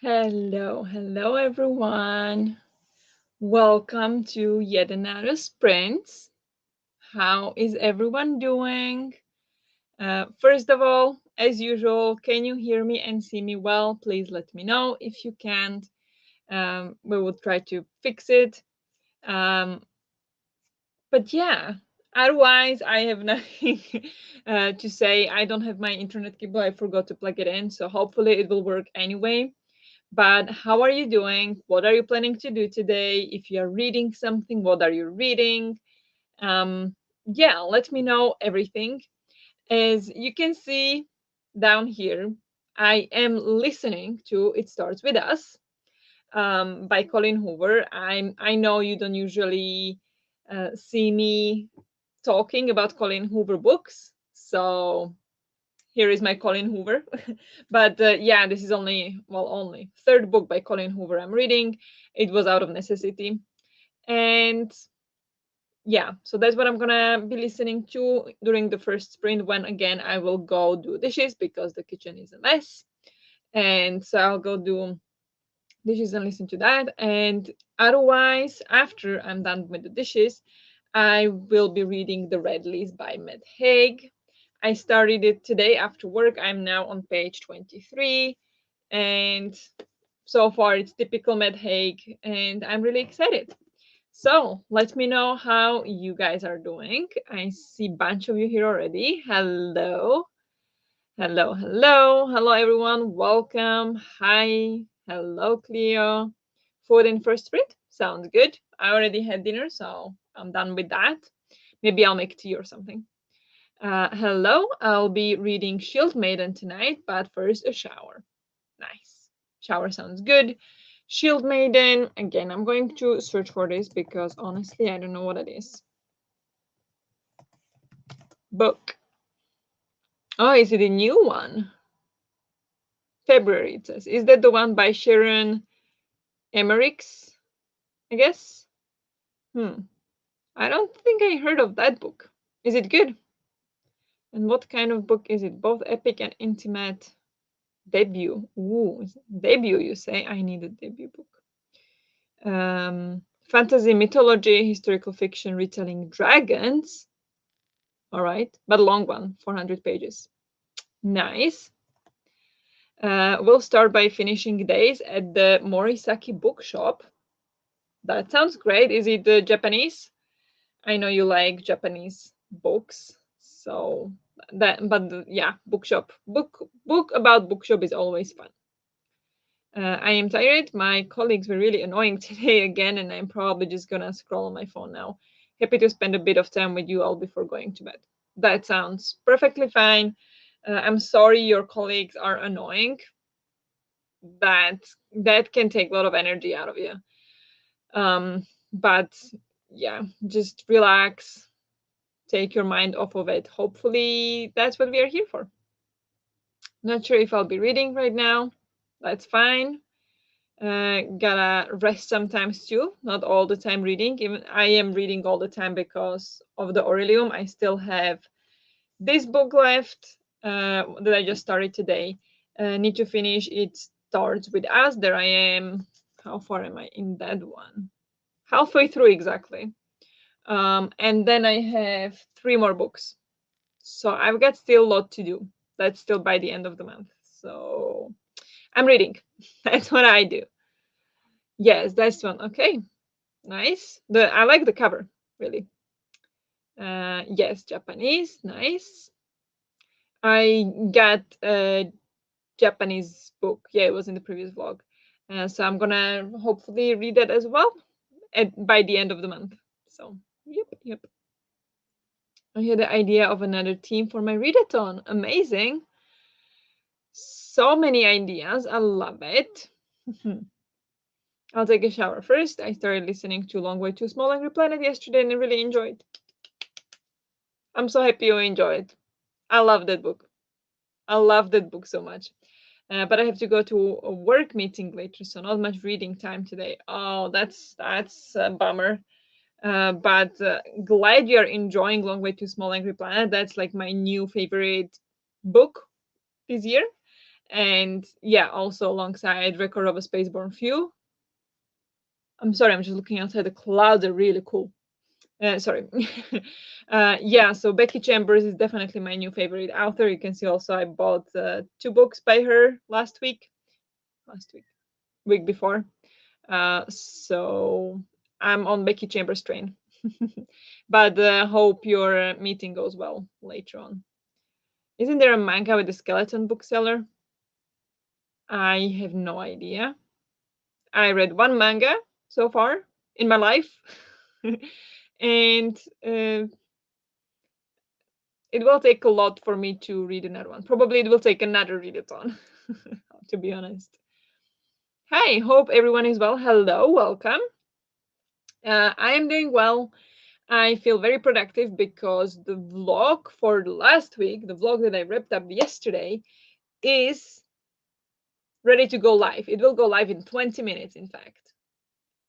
Hello everyone. Welcome to yet another sprint. How is everyone doing? First of all, as usual, can you hear me and see me well? Please let me know. If you can't, we will try to fix it. Um, but yeah, otherwise, I have nothing to say. I don't have my internet cable. I forgot to plug it in, so hopefully it will work anyway. But how are you doing? What are you planning to do today? If you are reading something, what are you reading? Yeah, let me know everything. As you can see down here, I am listening to It Starts With Us by Colin Hoover. I know you don't usually see me talking about Colin Hoover books, so here is my Colin Hoover. But yeah, this is only third book by Colin Hoover I'm reading. It was out of necessity. And yeah, so that's what I'm gonna be listening to during the first sprint when again I will go do dishes because the kitchen is a mess. And so I'll go do dishes and listen to that. And otherwise, after I'm done with the dishes, I will be reading The Red List by Matt Haig. I started it today after work. I'm now on page 23, and so far it's typical Matt Haig, and I'm really excited. So let me know how you guys are doing. I see a bunch of you here already. Hello. Hello everyone. Welcome. Hi. Hello, Cleo. Food in first sprint? Sounds good. I already had dinner, so I'm done with that. Maybe I'll make tea or something. Hello, I'll be reading Shield Maiden tonight, but first a shower. Nice. Shower sounds good. Shield Maiden. Again, I'm going to search for this because honestly, I don't know what it is. Book. Oh, is it a new one? February, it says. Is that the one by Sharon Emmerichs? I guess. I don't think I heard of that book. Is it good? And what kind of book is it? Both epic and intimate. Debut. Ooh, debut, you say? I need a debut book. Fantasy, mythology, historical fiction, retelling dragons. All right, but a long one, 400 pages. Nice. We'll start by finishing days at the Morisaki bookshop. That sounds great. Is it Japanese? I know you like Japanese books, so that. But yeah, bookshop. Book about bookshop is always fun. I am tired. My colleagues were really annoying today again, and I'm probably just gonna scroll on my phone now. Happy to spend a bit of time with you all before going to bed. That sounds perfectly fine. I'm sorry your colleagues are annoying. That that can take a lot of energy out of you. But yeah, just relax, take your mind off of it. Hopefully, that's what we are here for. Not sure if I'll be reading right now. That's fine. Gotta rest sometimes too, not all the time reading. Even I am reading all the time because of the Aurelium. I still have this book left that I just started today. Need to finish. It starts with us. There I am. How far am I in that one? Halfway through exactly. And then I have 3 more books. So I've got still a lot to do. That's still by the end of the month. So I'm reading. That's what I do. Yes, that's one. Okay, nice. I like the cover, really. Yes, Japanese, nice. I got a Japanese book. Yeah, it was in the previous vlog. So I'm gonna hopefully read that as well by the end of the month. So, yep. I had the idea of another theme for my readathon. Amazing. So many ideas. I love it. I'll take a shower first. I started listening to Long Way Too Small Angry Planet yesterday and I really enjoyed. I'm so happy you enjoyed. I love that book. I love that book so much. But I have to go to a work meeting later, so not much reading time today. Oh, that's a bummer. But glad you're enjoying Long Way to Small Angry Planet. That's like my new favorite book this year. And yeah, also alongside Record of a Spaceborne Few. I'm sorry, I'm just looking outside. The clouds are really cool. Sorry. Yeah, so Becky Chambers is definitely my new favorite author. You can see also I bought 2 books by her last week before. So I'm on Becky Chambers train. But hope your meeting goes well later on. Isn't there a manga with a skeleton bookseller? I have no idea. I read one manga so far in my life. And it will take a lot for me to read another one. Probably it will take another readathon, to be honest. Hi, hope everyone is well. Hello, welcome. I am doing well. I feel very productive because the vlog for the last week, the vlog that I wrapped up yesterday, is ready to go live. It will go live in 20 minutes, in fact.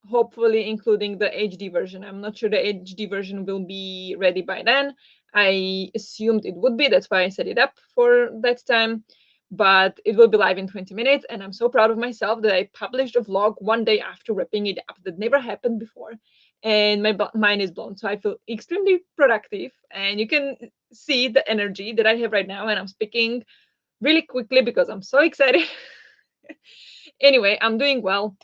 Hopefully, including the HD version. I'm not sure the HD version will be ready by then. I assumed it would be. That's why I set it up for that time. But it will be live in 20 minutes. And I'm so proud of myself that I published a vlog one day after wrapping it up. That never happened before. And my mind is blown. So I feel extremely productive. And you can see the energy that I have right now. And I'm speaking really quickly because I'm so excited. Anyway, I'm doing well.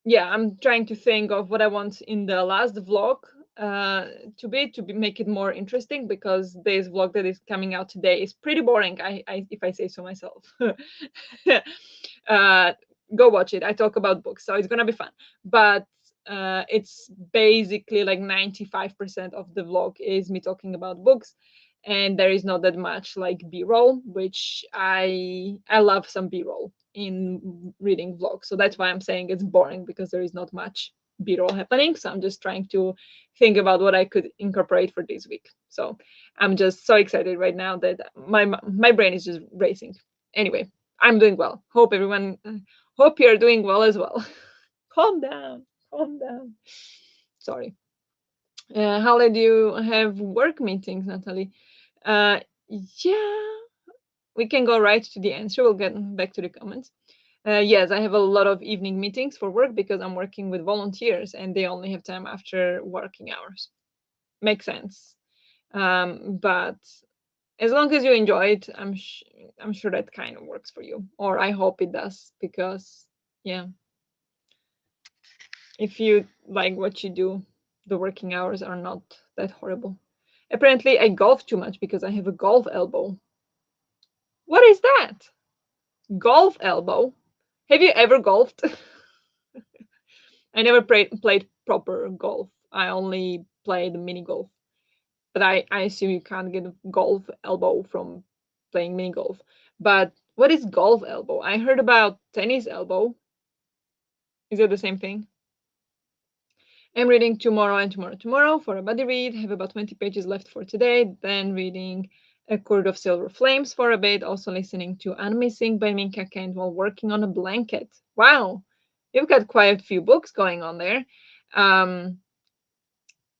Yeah, I'm trying to think of what I want in the last vlog to make it more interesting, because this vlog that is coming out today is pretty boring. I if I say so myself. uh, go watch it. I talk about books, so it's gonna be fun. But it's basically like 95% of the vlog is me talking about books, and there is not that much like b-roll, which I love some b-roll in reading vlogs. So that's why I'm saying it's boring, because there is not much b-roll happening. So I'm just trying to think about what I could incorporate for this week. So I'm just so excited right now that my brain is just racing. Anyway, I'm doing well. Hope you're doing well as well. Calm down, calm down. Sorry. How did you have work meetings, Natalie? Uh, yeah, we can go right to the answer. We'll get back to the comments. Yes, I have a lot of evening meetings for work because I'm working with volunteers and they only have time after working hours. Makes sense. But as long as you enjoy it, I'm sure that kind of works for you, or I hope it does, because yeah, if you like what you do, the working hours are not that horrible. Apparently, I golf too much because I have a golf elbow. What is that? Golf elbow? Have you ever golfed? I never played proper golf. I only played mini golf. But I assume you can't get a golf elbow from playing mini golf. But what is golf elbow? I heard about tennis elbow. Is it the same thing? I'm reading tomorrow and tomorrow for a buddy read. Have about 20 pages left for today. Then reading A Cord of Silver Flames for a bit. Also listening to Unmissing by Minka Kent while working on a blanket. Wow, you've got quite a few books going on there.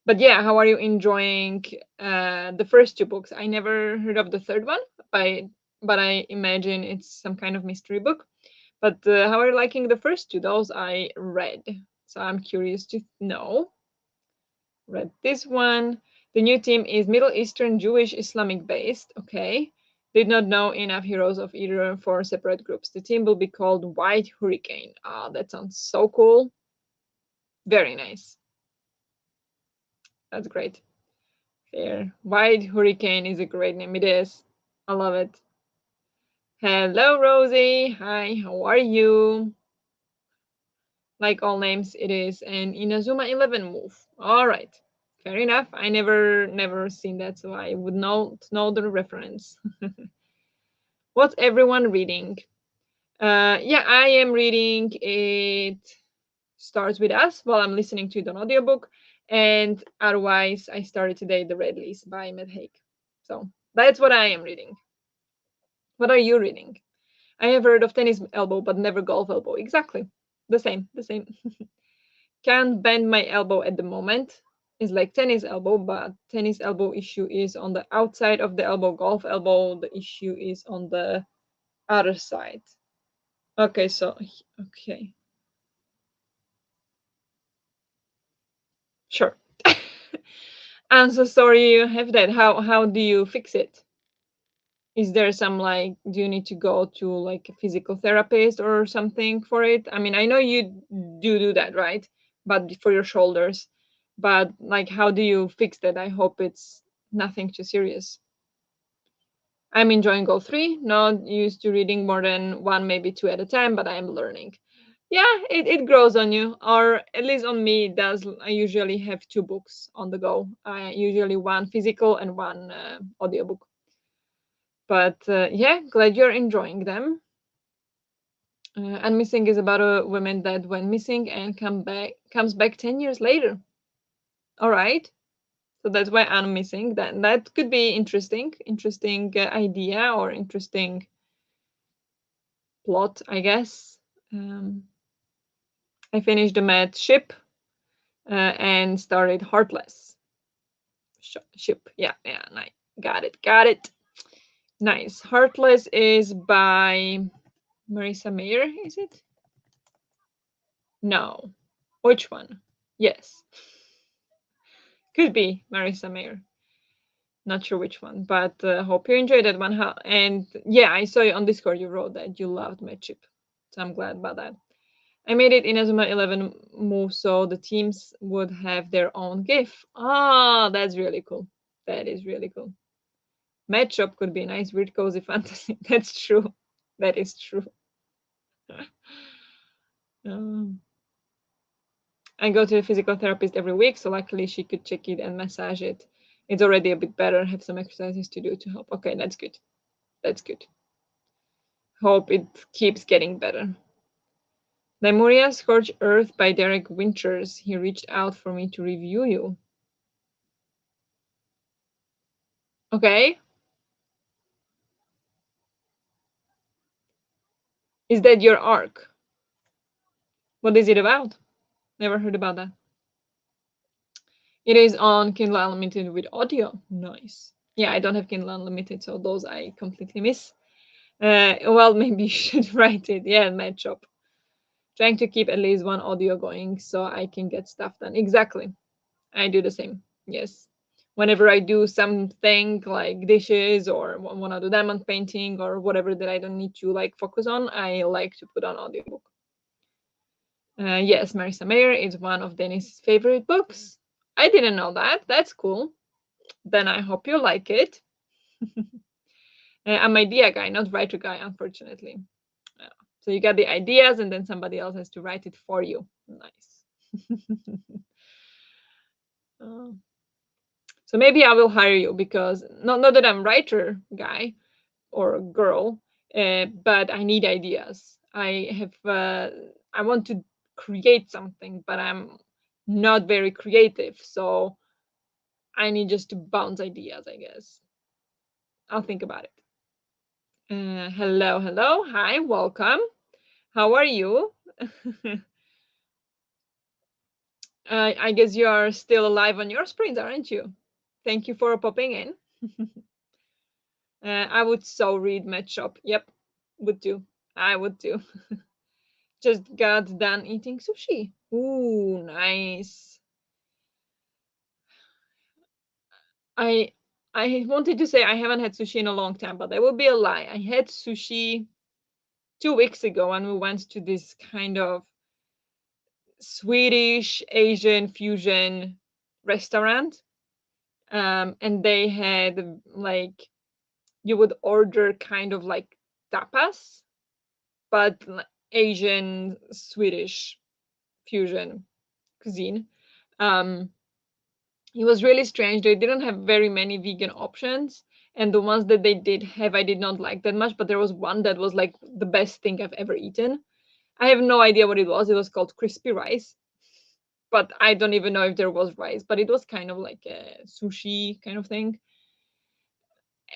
But yeah, how are you enjoying the first 2 books? I never heard of the third one, but I imagine it's some kind of mystery book. But how are you liking the first 2? Those I read, so I'm curious to know. Read this one. The new team is Middle Eastern, Jewish, Islamic based. Okay. Did not know enough heroes of either for separate groups. The team will be called White Hurricane. Ah, that sounds so cool. Very nice. That's great. There. White Hurricane is a great name. It is. I love it. Hello, Rosie. Hi, how are you? Like all names, it is an Inazuma 11 move. All right. Fair enough. I never seen that, so I would not know the reference. What's everyone reading? Yeah, I am reading It Starts With Us while I'm listening to it on audiobook. And otherwise, I started today The Red List by Matt Haig. So that's what I am reading. What are you reading? I have heard of tennis elbow, but never golf elbow. Exactly. The same. Can't bend my elbow at the moment. It's like tennis elbow, but tennis elbow issue is on the outside of the elbow. Golf elbow, the issue is on the other side. Okay, so okay, sure. I'm so sorry you have that. How do you fix it? Is there some like do you need to go to like a physical therapist or something for it? I mean, I know you do that, right? But for your shoulders. But like how do you fix that? I hope it's nothing too serious. I'm enjoying all three, not used to reading more than one, maybe two at a time, but I am learning. Yeah, it grows on you, or at least on me, it does. I usually have two books on the go. I usually one physical and one audiobook. But yeah, glad you're enjoying them. And Missing is about a woman that went missing and comes back 10 years later. All right. So that's why I'm missing. That could be interesting idea or interesting plot, I guess. Um, I finished the Mad Ship and started Heartless Ship. Yeah, yeah, nice. Got it. Nice. Heartless is by Marissa Mayer, is it? No. Which one? Yes. Could be Marissa Mayer. Not sure which one, but hope you enjoyed that one. And yeah, I saw you on Discord. You wrote that you loved Mad Ship, so I'm glad about that. I made it in Azuma 11 move so the teams would have their own GIF. Ah, that's really cool. That is really cool. Matchup could be a nice, weird, cozy fantasy. That's true. That is true. Um, I go to the physical therapist every week, so luckily she could check it and massage it. It's already a bit better. Have some exercises to do to help. Okay, that's good. That's good. Hope it keeps getting better. Lemuria Scorched Earth by Derek Winters. He reached out for me to review you. Okay. Is that your arc? What is it about? Never heard about that. It is on Kindle Unlimited with audio. Nice. Yeah, I don't have Kindle Unlimited, so those I completely miss. Well, maybe you should write it. Yeah, matchup. Trying to keep at least one audio going so I can get stuff done. Exactly. I do the same. Yes. Whenever I do something like dishes or want to do diamond painting or whatever that I don't need to like focus on, I like to put on audiobook. Yes, Marissa Mayer is one of Dennis's favorite books. I didn't know that. That's cool. Then I hope you like it. I'm idea guy, not writer guy, unfortunately. Uh, so you got the ideas, and then somebody else has to write it for you. Nice. Uh, so maybe I will hire you because not that I'm writer guy or girl, but I need ideas. I want to create something, but I'm not very creative, so I need just to bounce ideas, I guess. I'll think about it. Hello. Hi, welcome. How are you? I guess you are still alive on your sprint, aren't you? Thank you for popping in. I would so read Matchup. Yep, would do. I would do. Just got done eating sushi. Ooh, nice. I I wanted to say I haven't had sushi in a long time, but that would be a lie. I had sushi 2 weeks ago when we went to this kind of Swedish Asian fusion restaurant. And they had like you would order kind of like tapas, but Asian Swedish fusion cuisine. Um, it was really strange. They didn't have very many vegan options, and the ones that they did have, I did not like that much. But there was one that was like the best thing I've ever eaten. I have no idea what it was. It was called crispy rice, but I don't even know if there was rice. But it was kind of like a sushi kind of thing.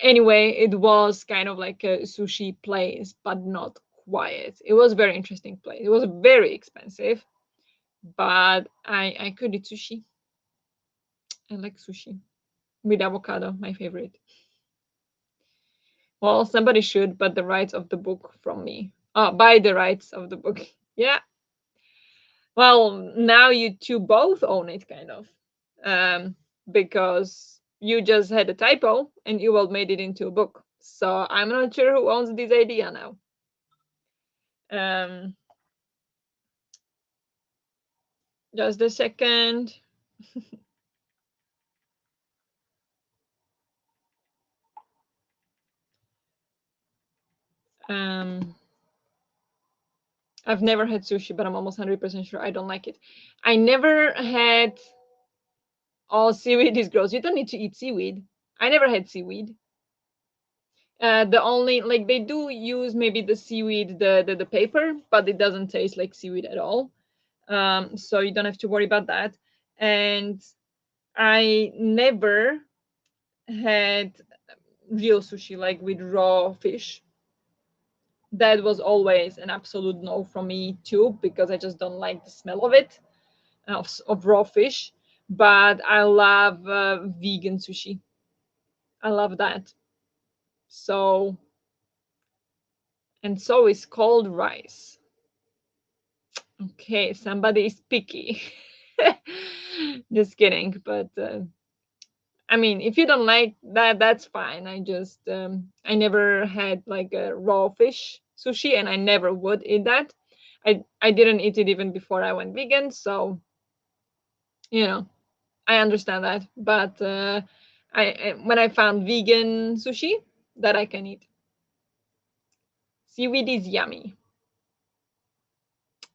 Anyway, it was kind of like a sushi place, but not quite. It was a very interesting place. It was very expensive, but I could eat sushi. I like sushi with avocado, my favorite. Well, somebody should, but the rights of the book from me. Oh, buy the rights of the book. Yeah. Well, now you two both own it, kind of, um, because you just had a typo and you all made it into a book. So I'm not sure who owns this idea now. Um, just a second. Um, I've never had sushi, but I'm almost 100% sure I don't like it. I never had. Oh, seaweed is gross. You don't need to eat seaweed. I never had seaweed. The only, like, they do use maybe the seaweed, the paper, but it doesn't taste like seaweed at all. So you don't have to worry about that. And I never had real sushi, like with raw fish. That was always an absolute no from me too, because I just don't like the smell of it, of raw fish. But I love vegan sushi. I love that. So, and so is cold rice. Okay, somebody is picky. Just kidding, but I mean, if you don't like that, that's fine. I never had like a raw fish sushi, and I never would eat that. I didn't eat it even before I went vegan, so you know I understand that. But when I found vegan sushi that I can eat, seaweed is yummy.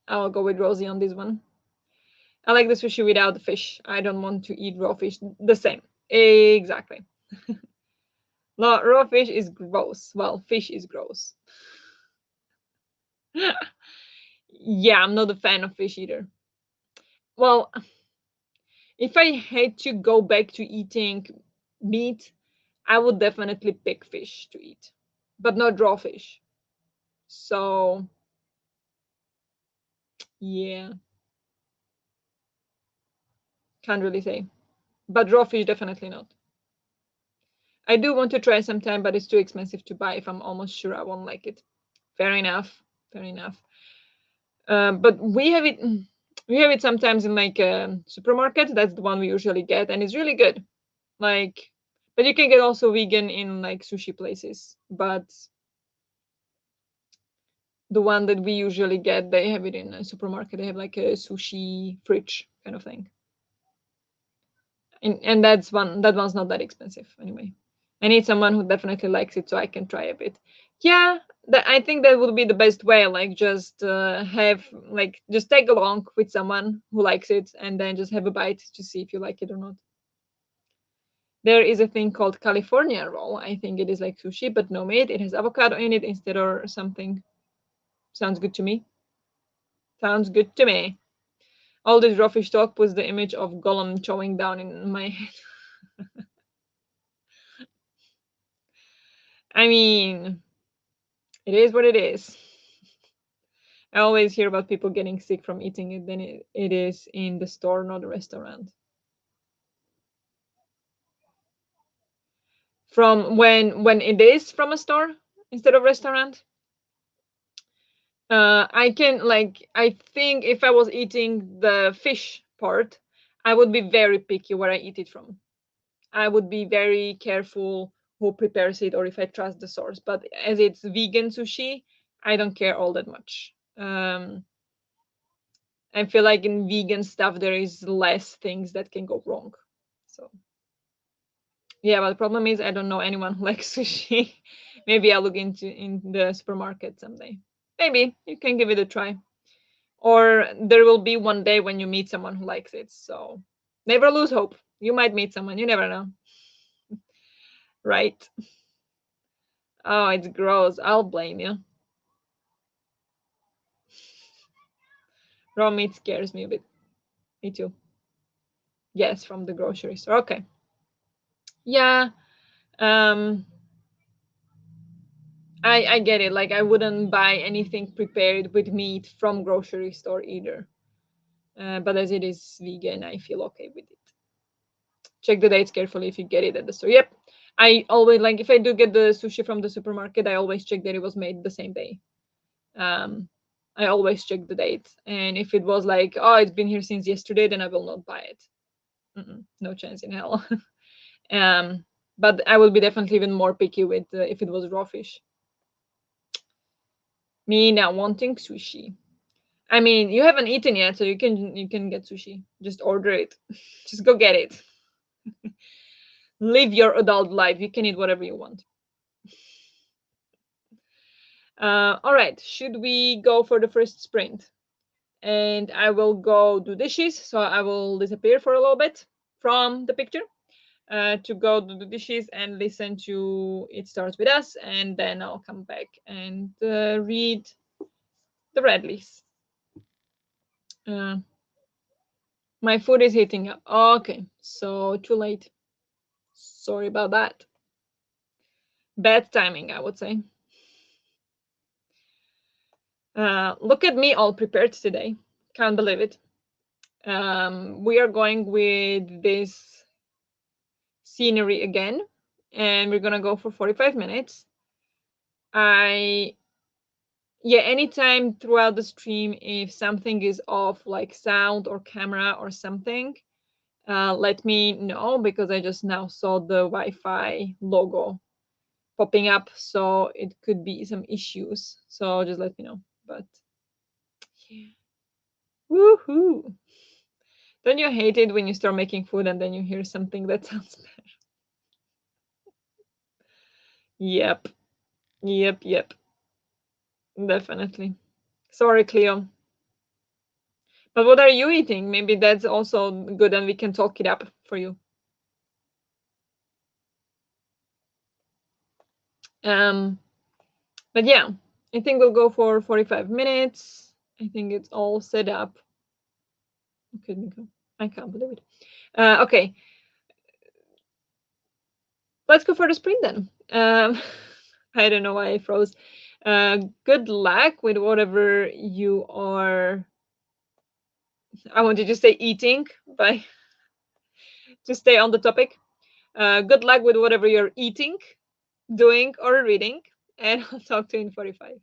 I'll go with Rosie on this one. I like the sushi without the fish. I don't want to eat raw fish. The same. Exactly. No, raw fish is gross. Well, fish is gross. Yeah, I'm not a fan of fish either. Well, if I had to go back to eating meat, I would definitely pick fish to eat, but not raw fish. So, yeah, can't really say. But raw fish, definitely not. I do want to try sometime, but it's too expensive to buy if I'm almost sure I won't like it. Fair enough. Fair enough. But we have it sometimes in like a supermarket. That's the one we usually get, and it's really good. Like, but you can get also vegan in like sushi places. But the one that we usually get, they have it in a supermarket. They have like a sushi fridge kind of thing, and that one's not that expensive anyway. I need someone who definitely likes it so I can try a bit. Yeah, I think that would be the best way. Like, just have like just tag along with someone who likes it, and then just have a bite to see if you like it or not. There is a thing called California roll. I think it is like sushi, but no meat. It has avocado in it instead or something. Sounds good to me. Sounds good to me. All this raw fish talk puts the image of Gollum chowing down in my head. I mean, it is what it is. I always hear about people getting sick from eating it than it is in the store, not the restaurant. From when it is from a store instead of restaurant, I think if I was eating the fish part, I would be very picky where I eat it from. I would be very careful who prepares it or if I trust the source. But as it's vegan sushi, I don't care all that much. I feel like in vegan stuff there is less things that can go wrong. So yeah, but the problem is I don't know anyone who likes sushi. Maybe I'll look into in the supermarket someday. Maybe you can give it a try. Or there will be one day when you meet someone who likes it. So never lose hope. You might meet someone. You never know. Right? Oh, it's gross. I'll blame you. Raw meat scares me a bit. Me too. Yes, from the grocery store. Okay. Yeah. Um I get it. Like, I wouldn't buy anything prepared with meat from grocery store either. But as it is vegan, I feel okay with it. check the dates carefully if you get it at the store. Yep. I always, like, if I do get the sushi from the supermarket, I always check that it was made the same day. um I always check the date, and if it was like, oh, it's been here since yesterday, then I will not buy it. No chance in hell. um but I will be definitely even more picky with if it was raw fish. Me now wanting sushi. I mean, you haven't eaten yet, so you can get sushi. Just order it. Just go get it. Live your adult life. You can eat whatever you want. All right. Should we go for the first sprint? And I will go do dishes. So I will disappear for a little bit from the picture to go do the dishes and listen to It Starts With Us. And then I'll come back and read the Radleys. Uh, my food is heating up. Okay. So too late. Sorry about that. Bad timing, I would say. Look at me all prepared today. Can't believe it. We are going with this scenery again, and we're gonna go for 45 minutes. I Yeah, anytime throughout the stream, if something is off, like sound or camera or something, let me know, because I just now saw the Wi-Fi logo popping up, so it could be some issues. So just let me know. But yeah, woohoo! Don't you hate it when you start making food and then you hear something that sounds bad? Yep, yep, definitely. Sorry, Cleo. But what are you eating? Maybe that's also good and we can talk it up for you. Um, but yeah, I think we'll go for 45 minutes. I think it's all set up. Okay, Nico. I can't believe it. Okay, let's go for the sprint then. I don't know why I froze. Good luck with whatever you are. I wanted to say eating, but to stay on the topic. Good luck with whatever you're eating, doing, or reading, and I'll talk to you in 45.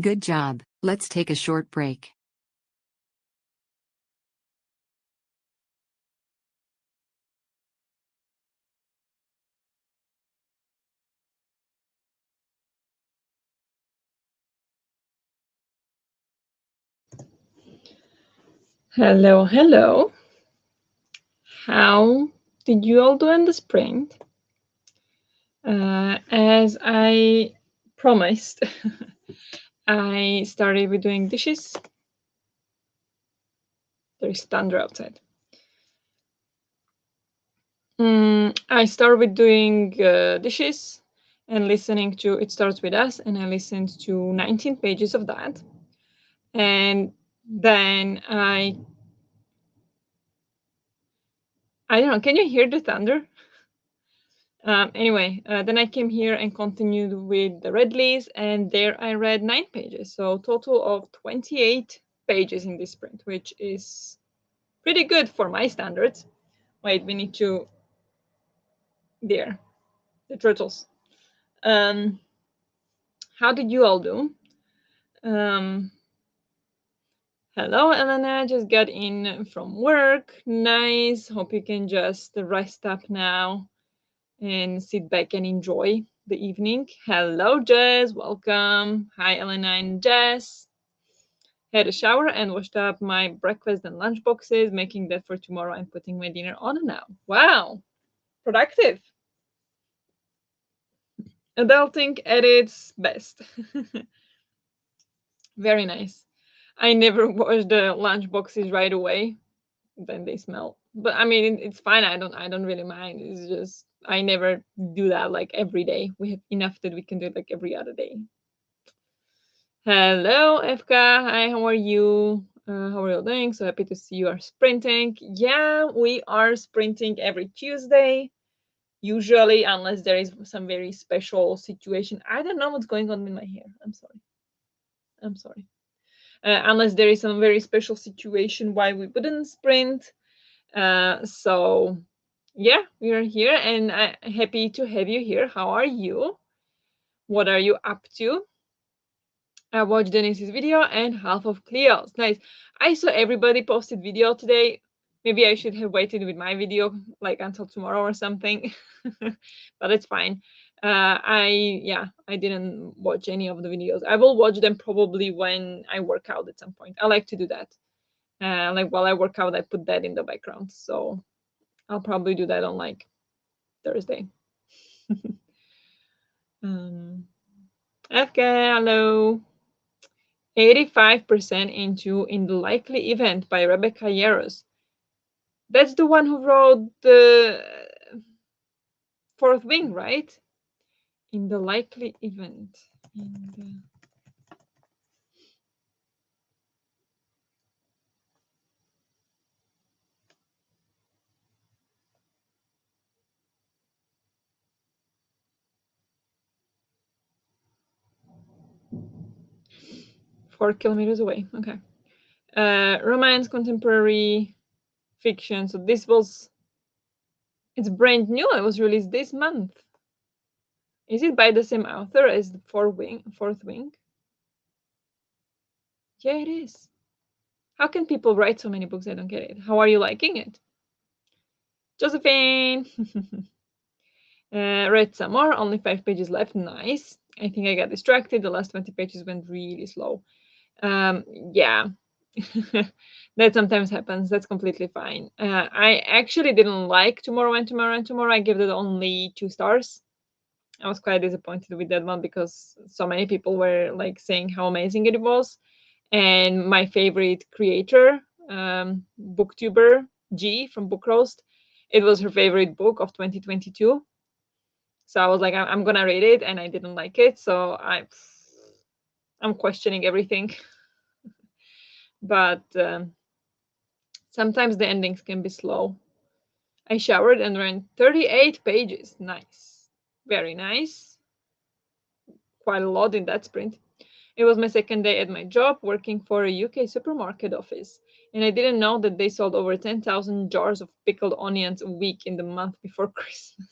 Good job. Let's take a short break. Hello, hello. How did you all do in the sprint? As I promised, I started with doing dishes. There's thunder outside. I started with doing dishes and listening to It Starts With Us, and I listened to 19 pages of that. And then I don't know, can you hear the thunder? Anyway, then I came here and continued with the red leaves, and there I read 9 pages. So total of 28 pages in this sprint, which is pretty good for my standards. Wait, we need to there the turtles. Um, how did you all do? Um, hello, Elena. Just got in from work. Nice. Hope you can just rest up now and sit back and enjoy the evening. Hello, Jess. Welcome. Hi, Elena and Jess. Had a shower and washed up my breakfast and lunch boxes, making that for tomorrow and putting my dinner on now. Wow. Productive. Adulting at its best. Very nice. I never wash the lunch boxes right away. Then they smell. But I mean, it's fine. I don't really mind. It's just I never do that like every day. We have enough that we can do it like every other day. Hello, Efka. Hi, how are you? How are you doing? So happy to see you are sprinting. Yeah, we are sprinting every Tuesday. Usually, unless there is some very special situation. I don't know what's going on with my hair. I'm sorry. I'm sorry. Unless there is some very special situation why we wouldn't sprint. So yeah, we are here and I'm happy to have you here. How are you? What are you up to? I watched Denise's video and half of Cleo's. Nice. I saw everybody posted video today. Maybe I should have waited with my video like until tomorrow or something, but it's fine. I didn't watch any of the videos. I will watch them probably when I work out at some point. I like to do that. Like while I work out, I put that in the background. So I'll probably do that on like Thursday. um, FK, hello. 85% into In the Likely Event by Rebecca Yarros. That's the one who wrote the Fourth Wing, right? In the Likely Event. In the... 4 kilometers away. Okay. Romance, contemporary, fiction. So this was, it's brand new. It was released this month. Is it by the same author as the Fourth Wing? Yeah, it is. How can people write so many books? I don't get it. How are you liking it? Josephine! Read some more, only 5 pages left. Nice. I think I got distracted. The last 20 pages went really slow. Yeah, that sometimes happens. That's completely fine. I actually didn't like Tomorrow and Tomorrow and Tomorrow. I gave it only 2 stars. I was quite disappointed with that one because so many people were like saying how amazing it was. And my favorite creator, booktuber G from Book Roast, it was her favorite book of 2022. So I was like, I'm gonna read it, and I didn't like it. So I'm questioning everything. But sometimes the endings can be slow. I showered and ran 38 pages. Nice, very nice. Quite a lot in that sprint. It was my second day at my job working for a UK supermarket office, and I didn't know that they sold over 10,000 jars of pickled onions a week in the month before Christmas.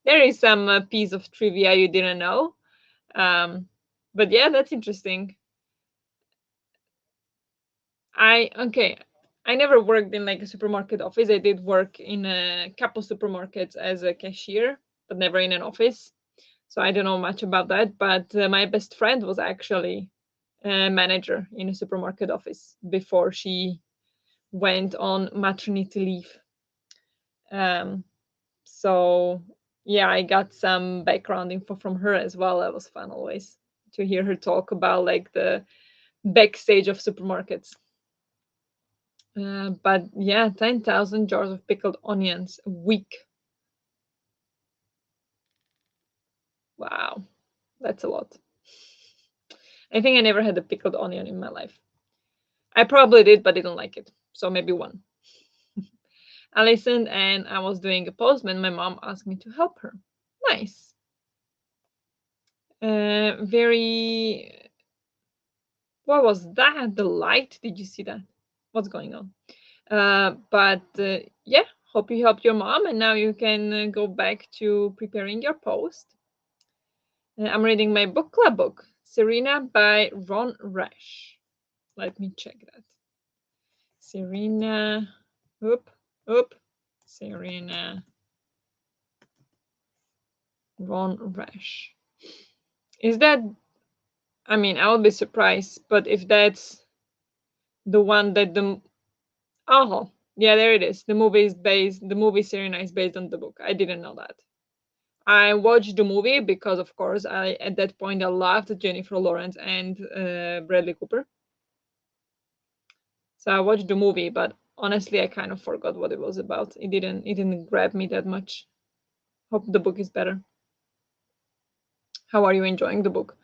There is some piece of trivia you didn't know. Um, But yeah, that's interesting. Okay. I never worked in like a supermarket office. I did work in a couple supermarkets as a cashier, but never in an office. So I don't know much about that. But my best friend was actually a manager in a supermarket office before she went on maternity leave. Um, so yeah, I got some background info from her as well. That was fun always to hear her talk about like the backstage of supermarkets. But yeah, 10,000 jars of pickled onions a week. Wow, that's a lot. I think I never had a pickled onion in my life. I probably did, but didn't like it. So maybe one. I listened and I was doing a postman. My mom asked me to help her. Nice. Very. What was that? The light? Did you see that? What's going on? But yeah, hope you helped your mom, and now you can go back to preparing your post. I'm reading my book club book, Serena by Ron Rash. Let me check that. Serena, oop, oop, Serena, Ron Rash. Is that, I mean, I would be surprised, but if that's the one that oh, yeah, there it is. The movie Serena is based on the book. I didn't know that. I watched the movie because, of course, at that point I loved Jennifer Lawrence and Bradley Cooper. So I watched the movie, but honestly, I kind of forgot what it was about. It didn't grab me that much. Hope the book is better. How are you enjoying the book?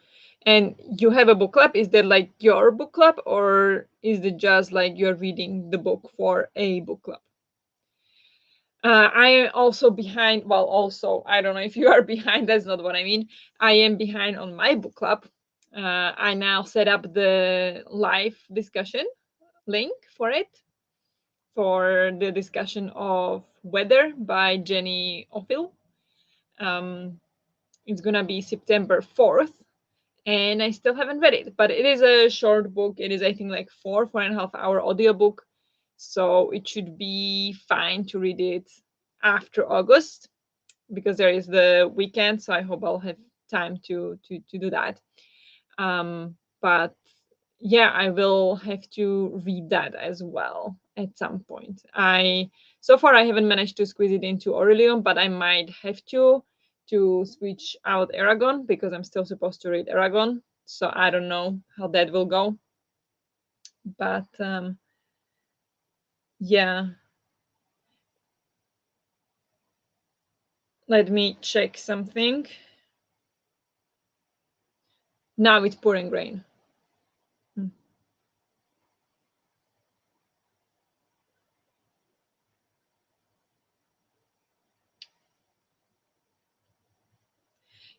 And you have a book club. Is that like your book club, or is it just like you're reading the book for a book club? I am also behind. Well, also, I don't know if you are behind. That's not what I mean. I am behind on my book club. I now set up the live discussion link for it, for the discussion of Weather by Jenny Ophil. Um, it's gonna be September 4th, and I still haven't read it, but it is a short book. It is, I think, like 4.5 hour audiobook, so it should be fine to read it after August because there is the weekend. So I hope I'll have time to do that. But yeah, I will have to read that as well at some point. I So far I haven't managed to squeeze it into Aurelium, but I might have to switch out Aragon because I'm still supposed to read Aragon. So I don't know how that will go. But yeah, let me check something. Now it's pouring rain. Hmm.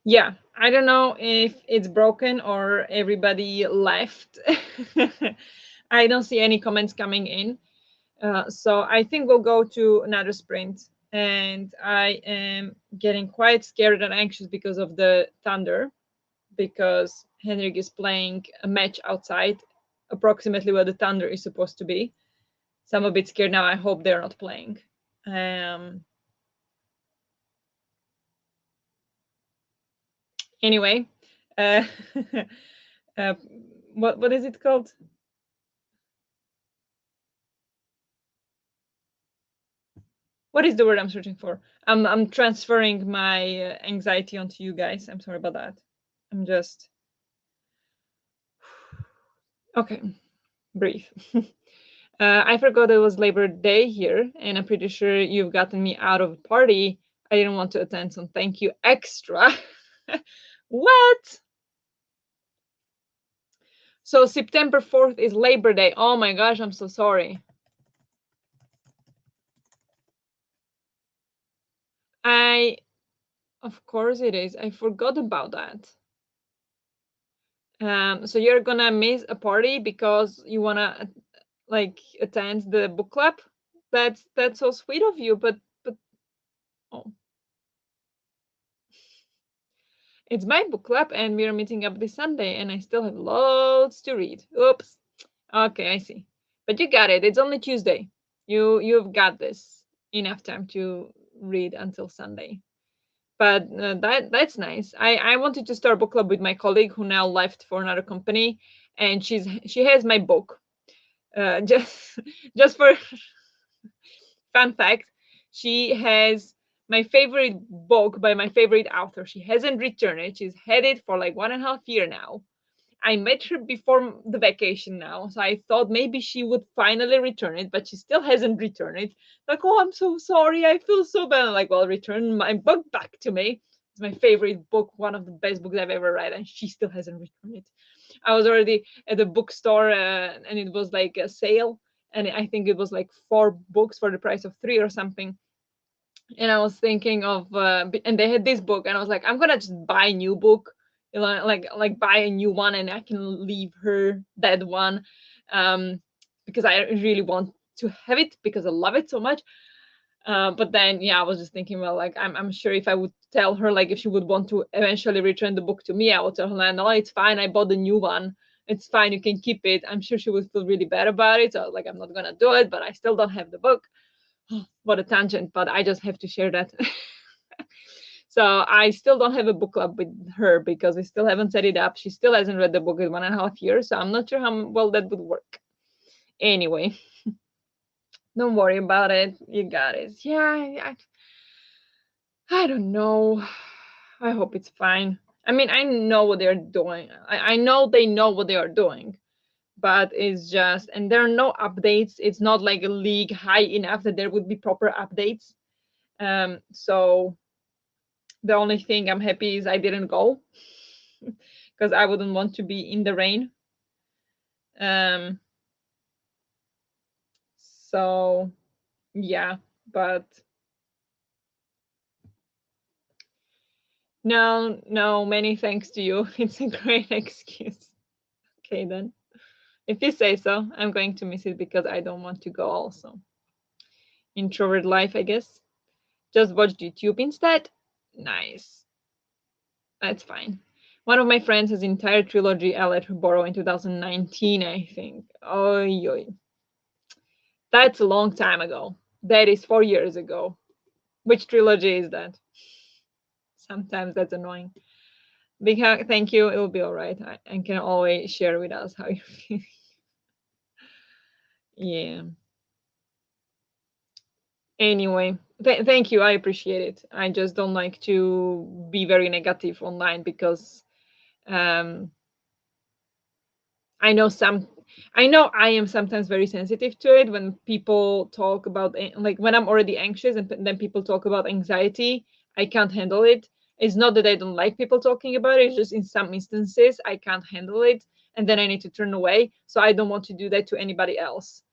Yeah, I don't know if it's broken or everybody left. I don't see any comments coming in. So I think we'll go to another sprint. And I am getting quite scared and anxious because of the thunder, because Henrik is playing a match outside, approximately where the thunder is supposed to be. So I'm a bit scared now. I hope they're not playing. Um, anyway, uh, uh, what is it called? What is the word I'm searching for? I'm transferring my anxiety onto you guys. I'm sorry about that. I'm just okay. Breathe. I forgot it was Labor Day here, and I'm pretty sure you've gotten me out of a party I didn't want to attend, so thank you extra. What? So September 4th is Labor Day. Oh my gosh, I'm so sorry. I, of course it is. I forgot about that. So you're gonna miss a party because you wanna like attend the book club? That's so sweet of you, but oh, It's my book club, and we are meeting up this Sunday, and I still have loads to read. Oops. Okay, I see. But you got it. It's only Tuesday. You've got this. Enough time to read until Sunday. But that's nice. I wanted to start book club with my colleague who now left for another company, and she has my book. Just just for fun fact, she has my favorite book by my favorite author. She hasn't returned it. She's had it for like 1.5 year now. I met her before the vacation now, so I thought maybe she would finally return it, but she still hasn't returned it. Like, oh, I'm so sorry. I feel so bad. I'm like, well, return my book back to me. It's my favorite book, one of the best books I've ever read, and she still hasn't returned it. I was already at the bookstore, and it was like a sale, and I think it was like 4 books for the price of 3 or something. And I was thinking of and they had this book, and I was like, I'm gonna just buy a new book, you know, like buy a new one, and I can leave her that one, um, because I really want to have it because I love it so much. But then, yeah, I was just thinking, well, like I'm sure if I would tell her, like if she would want to eventually return the book to me, I would tell her, like, no, it's fine. I bought a new one. It's fine. You can keep it. I'm sure she would feel really bad about it. So I was like, I'm not gonna do it, but I still don't have the book. What a tangent, but I just have to share that. So I still don't have a book club with her because we still haven't set it up. She still hasn't read the book in 1.5 years, so I'm not sure how well that would work. Anyway, don't worry about it. You got it. Yeah, I don't know. I hope it's fine. I mean, I know what they're doing. I know they know what they are doing, but it's just, and there are no updates. It's not like a league high enough that there would be proper updates. So the only thing I'm happy is I didn't go because I wouldn't want to be in the rain. Um, so yeah, but no, no, many thanks to you. It's a great excuse. Okay, then. If you say so, I'm going to miss it because I don't want to go also. Introvert life, I guess. Just watch YouTube instead. Nice. That's fine. One of my friends has entire trilogy I let her borrow in 2019, I think. Oh, that's a long time ago. That is 4 years ago. Which trilogy is that? Sometimes that's annoying. Because thank you, it will be all right. I can always share with us how you feel. Yeah. Anyway, thank you. I appreciate it. I just don't like to be very negative online because um, I know some I know I am sometimes very sensitive to it when people talk about like when I'm already anxious and then people talk about anxiety, I can't handle it. It's not that I don't like people talking about it, it's just in some instances I can't handle it and then I need to turn away. So I don't want to do that to anybody else.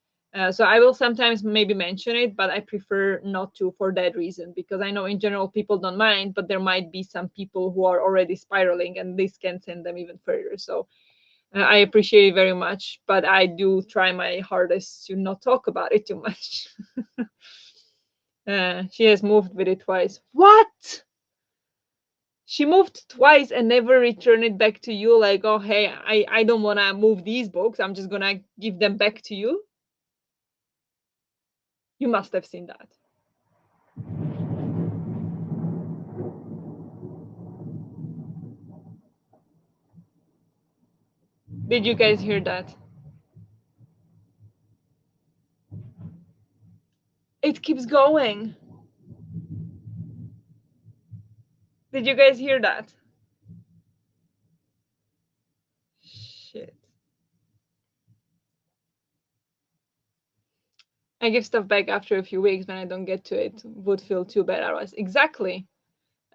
So I will sometimes maybe mention it, but I prefer not to for that reason because I know in general people don't mind, but there might be some people who are already spiraling and this can send them even further. So I appreciate it very much, but I do try my hardest to not talk about it too much. She has moved with it twice. What? She moved twice and never returned it back to you, like, oh, hey, I don't want to move these books. I'm just going to give them back to you. You must have seen that. Did you guys hear that? It keeps going. Did you guys hear that? Shit. I give stuff back after a few weeks when I don't get to it. Would feel too bad otherwise. Exactly.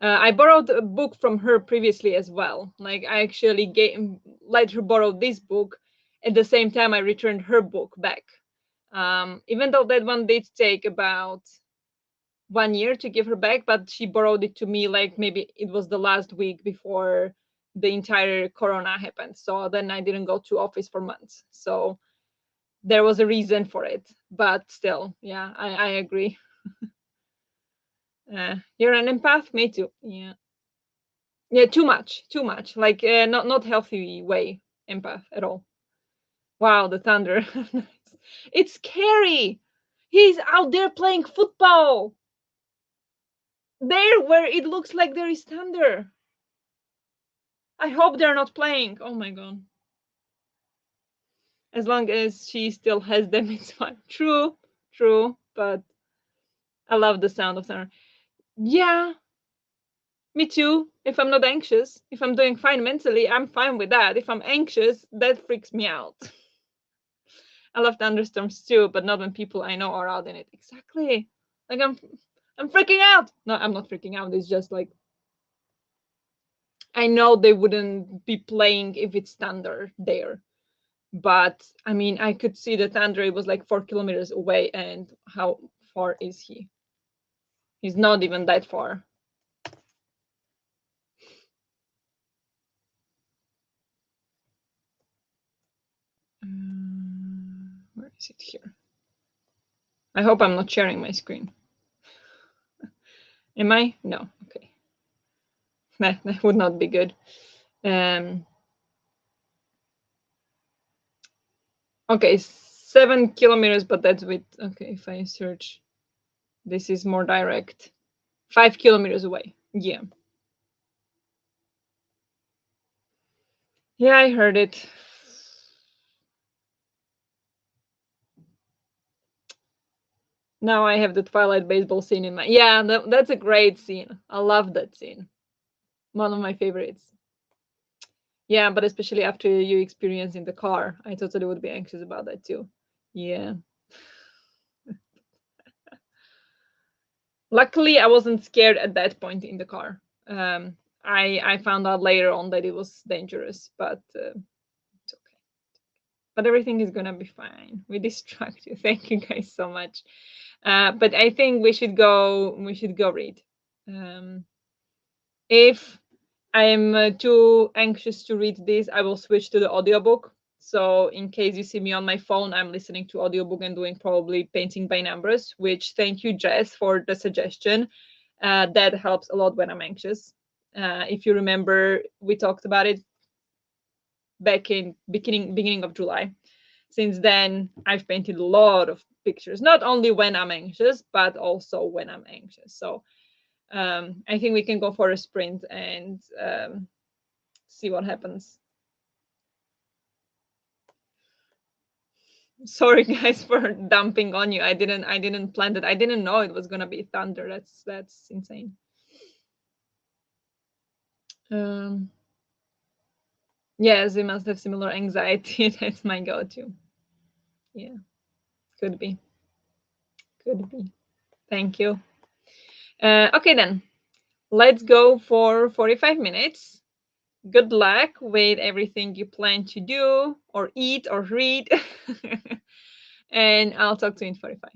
I borrowed a book from her previously as well. Like I actually let her borrow this book at the same time I returned her book back. Even though that one did take about 1 year to give her back, but she borrowed it to me like maybe it was the last week before the entire corona happened. So then I didn't go to office for months. So there was a reason for it. But still, yeah, I agree. You're an empath, me too. Yeah. Yeah, too much. Like not healthy way empath at all. Wow, the thunder. It's scary. He's out there playing football. There where it looks like there is thunder. I hope they're not playing. Oh my god. As long as she still has them, it's fine. True, true, but I love the sound of thunder. Yeah, me too. If I'm not anxious, if I'm doing fine mentally, I'm fine with that. If I'm anxious, that freaks me out. I love thunderstorms too, but not when people I know are out in it. Exactly. Like I'm freaking out. No, I'm not freaking out. It's just like I know they wouldn't be playing if it's thunder there. But I mean, I could see the thunder. It was like 4 kilometers away, and how far is he? He's not even that far. Where is it here? I hope I'm not sharing my screen. Am I? No. Okay. That would not be good. Okay, 7 kilometers, but that's with, okay, if I search, this is more direct. 5 kilometers away. Yeah. Yeah, I heard it. Now I have the Twilight baseball scene in my. Yeah, that's a great scene. I love that scene. One of my favorites. Yeah, but especially after you experience in the car, I totally would be anxious about that too. Yeah. Luckily, I wasn't scared at that point in the car. I found out later on that it was dangerous, but it's okay. But everything is gonna be fine. We distract you. Thank you guys so much. But I think we should go. We should go read. If I'm too anxious to read this, I will switch to the audiobook. So in case you see me on my phone, I'm listening to audiobook and doing probably painting by numbers, which thank you, Jess, for the suggestion. That helps a lot when I'm anxious. If you remember, we talked about it back in beginning of July. Since then, I've painted a lot of pictures, not only when I'm anxious, but also when I'm anxious. So I think we can go for a sprint and see what happens. Sorry guys for dumping on you. I didn't plan that. I didn't know it was gonna be thunder. That's insane. Um yes, we must have similar anxiety. That's my go-to. Yeah, could be. Could be. Thank you. Okay then. Let's go for 45 minutes. Good luck with everything you plan to do or eat or read. And I'll talk to you in 45.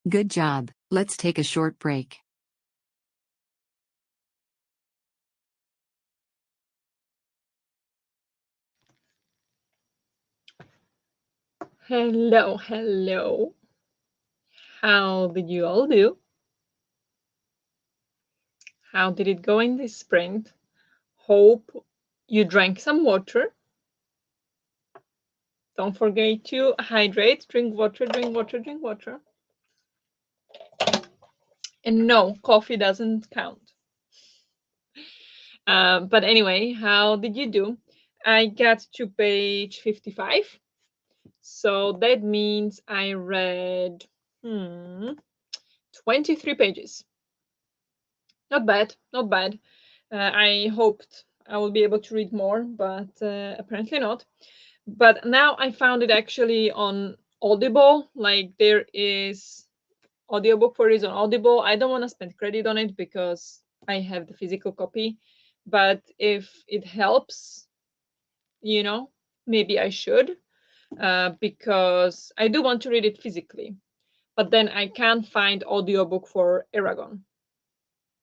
Good job. Let's take a short break. Hello, hello. How did you all do? How did it go in this sprint? Hope you drank some water. Don't forget to hydrate, drink water, drink water, drink water. And no, coffee doesn't count. But anyway, how did you do? I got to page 55. So that means I read 23 pages. Not bad, not bad. I hoped I will be able to read more, but apparently not. But now I found it actually on Audible. Like there is audiobook for it on Audible. I don't want to spend credit on it because I have the physical copy. But if it helps, you know, maybe I should, because I do want to read it physically. But then I can't find audiobook for Aragon.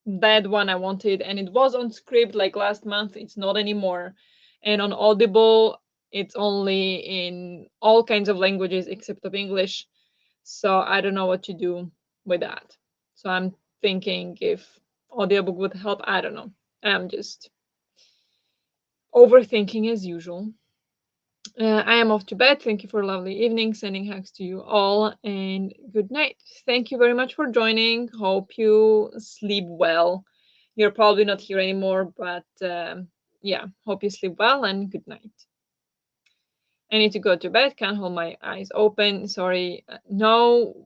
That one I wanted, and it was on script like last month. It's not anymore. And on Audible, it's only in all kinds of languages except of English. So I don't know what to do with that. So I'm thinking if audiobook would help. I don't know. I'm just overthinking as usual. I am off to bed. Thank you for a lovely evening. Sending hugs to you all and good night. Thank you very much for joining. Hope you sleep well. You're probably not here anymore, but yeah, hope you sleep well and good night. I need to go to bed. Can't hold my eyes open. Sorry. No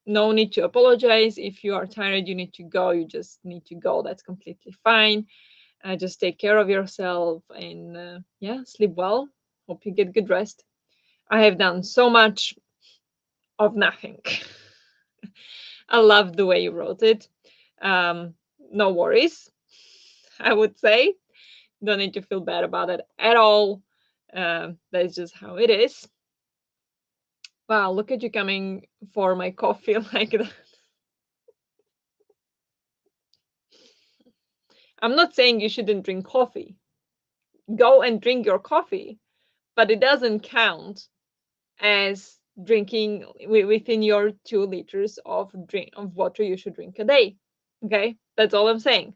need to apologize. If you are tired, you need to go. You just need to go. That's completely fine. Just take care of yourself and yeah, sleep well. Hope you get good rest. I have done so much of nothing. I love the way you wrote it. No worries, I would say. Don't need to feel bad about it at all. That's just how it is. Wow, look at you coming for my coffee like that. I'm not saying you shouldn't drink coffee. Go and drink your coffee, but it doesn't count as drinking within your 2 liters of water you should drink a day. Okay, that's all I'm saying.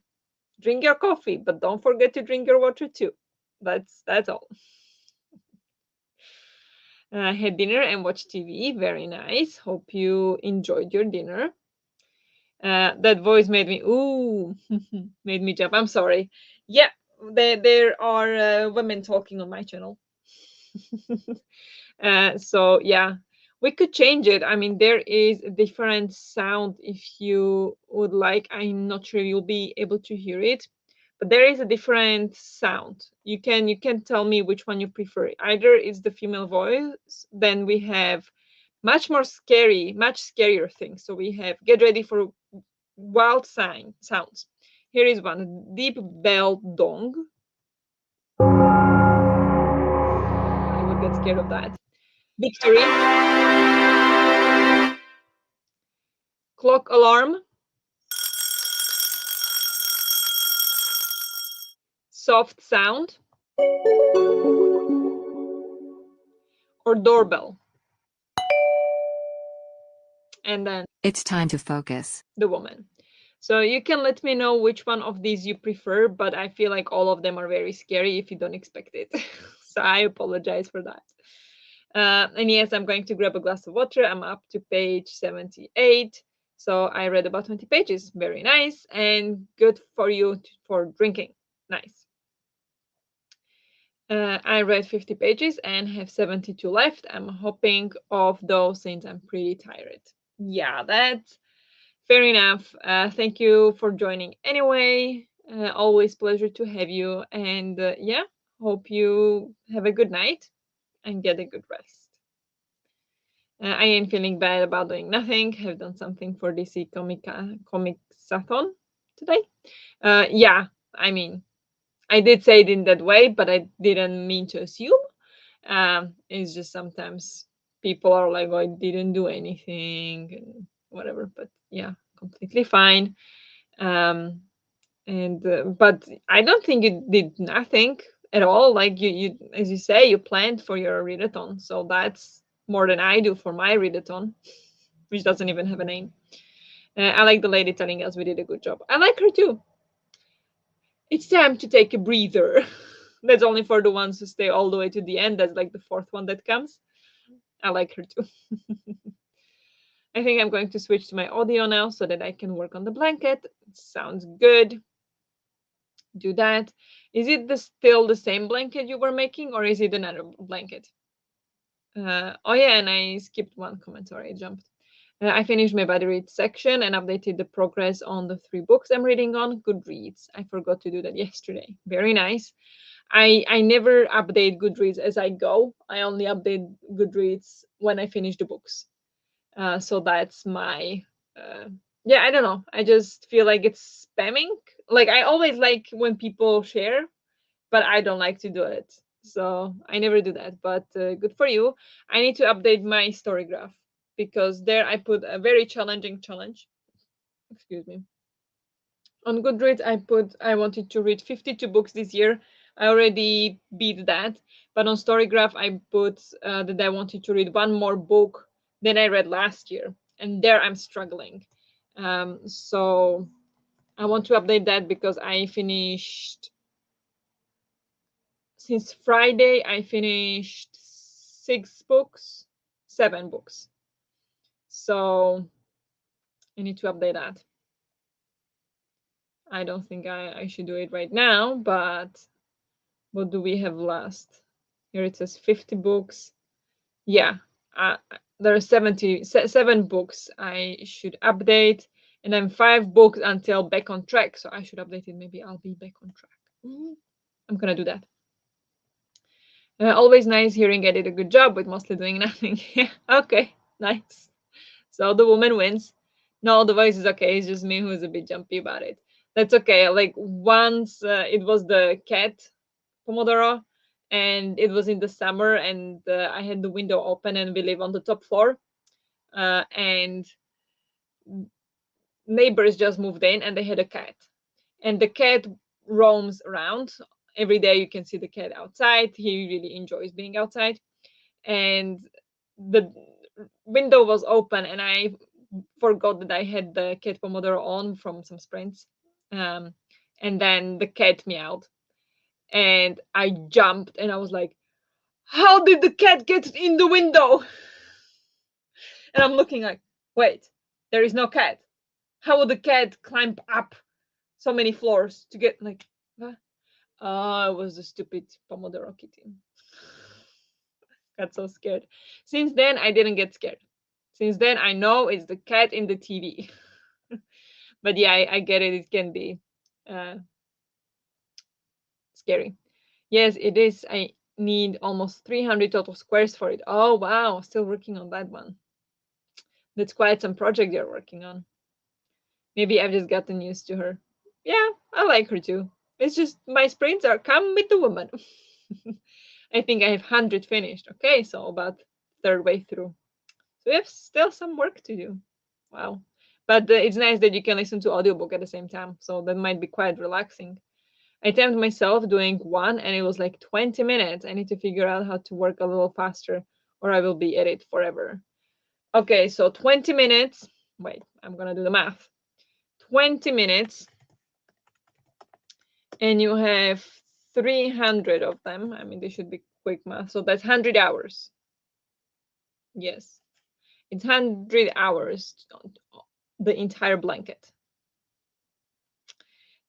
Drink your coffee, but don't forget to drink your water too. That's all. Had dinner and watched TV. Very nice. Hope you enjoyed your dinner. That voice made me ooh, made me jump. I'm sorry. Yeah, there are women talking on my channel. So yeah, we could change it. I mean, there is a different sound if you would like. I'm not sure you'll be able to hear it, but there is a different sound. You can tell me which one you prefer. Either it's the female voice, then we have much scarier things. So we have get ready for wild sounds. Here is one deep bell dong. I would get scared of that. Victory. Clock alarm. Soft sound. Or doorbell. And then It's time to focus. the woman. So you can let me know which one of these you prefer, but I feel like all of them are very scary if you don't expect it. So I apologize for that. And yes, I'm going to grab a glass of water. I'm up to page 78. So I read about 20 pages. Very nice and good for you for drinking. Nice. I read 50 pages and have 72 left. I'm hoping of those since I'm pretty tired. Yeah, that's fair enough. Thank you for joining anyway. Always pleasure to have you. And yeah, hope you have a good night and get a good rest. I ain't feeling bad about doing nothing. Have done something for DC Comic-Sathon today. Yeah, I mean, I did say it in that way, but I didn't mean to assume. It's just sometimes people are like, "Oh, I didn't do anything." whatever. But yeah, completely fine. Um, and but I don't think you did nothing at all. Like you as you say, you planned for your readathon, so that's more than I do for my readathon, which doesn't even have a name. I like the lady telling us we did a good job. I like her too. It's time to take a breather. That's only for the ones who stay all the way to the end. That's like the fourth one that comes. I like her too. I think I'm going to switch to my audio now so that I can work on the blanket. Sounds good. Do that. Is it still the same blanket you were making, or is it another blanket? Oh yeah, and I skipped one comment. Sorry, I jumped. I finished my body read section and updated the progress on the 3 books I'm reading on Goodreads. I forgot to do that yesterday. Very nice. I never update Goodreads as I go. I only update Goodreads when I finish the books. So that's my yeah, I don't know. I just feel like it's spamming. Like I always like when people share, but I don't like to do it. So I never do that. But good for you. I need to update my story graph because there I put a very challenging challenge. Excuse me. On Goodreads, I put I wanted to read 52 books this year. I already beat that. But on Storygraph, I put that I wanted to read one more book than I read last year. And there I'm struggling. So I want to update that because I finished, since Friday, I finished 6 books, 7 books. So I need to update that. I don't think I should do it right now, but what do we have last? Here it says 50 books. Yeah, there are 7 books I should update, and then 5 books until back on track. So I should update it. Maybe I'll be back on track. I'm gonna do that. Always nice hearing I did a good job with mostly doing nothing. Yeah, okay, nice. So the woman wins. No, the voice is okay. It's just me who's a bit jumpy about it. That's okay. Like once it was the cat Pomodoro, and it was in the summer, and I had the window open, and we live on the top floor, and neighbors just moved in, and they had a cat, and the cat roams around every day. You can see the cat outside. He really enjoys being outside, and the window was open, and I forgot that I had the cat Pomodoro on from some sprints, um, and then the cat meowed, and I jumped, and I was like, how did the cat get in the window? And I'm looking like, wait, there is no cat. How would the cat climb up so many floors to get like, what? Oh, it was the stupid Pomodoro kitten. Got so scared. Since then, I didn't get scared. Since then, I know it's the cat in the TV. But yeah, I get it. It can be uh, scary. Yes, it is. I need almost 300 total squares for it. Oh, wow. Still working on that one. That's quite some project you're working on. Maybe I've just gotten used to her. Yeah, I like her too. It's just my sprints are come with the woman. I think I have 100 finished. Okay, so about third way through. So we have still some work to do. Wow. But it's nice that you can listen to audiobook at the same time. So that might be quite relaxing. I tempted myself doing one and it was like 20 minutes. I need to figure out how to work a little faster or I will be at it forever. Okay, so 20 minutes. Wait, I'm gonna do the math. 20 minutes, and you have 300 of them. I mean, they should be quick math. So that's 100 hours. Yes, it's 100 hours, the entire blanket.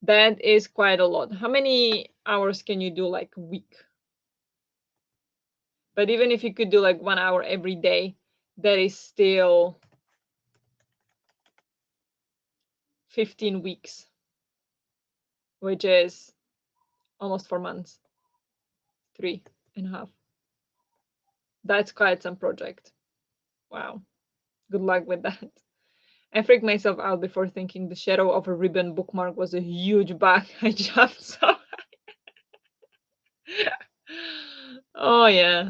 That is quite a lot. How many hours can you do like a week? But even if you could do like 1 hour every day, that is still 15 weeks, which is almost 4 months, 3.5. That's quite some project. Wow. Good luck with that. I freaked myself out before thinking the shadow of a ribbon bookmark was a huge bug. I jumped so. Oh yeah.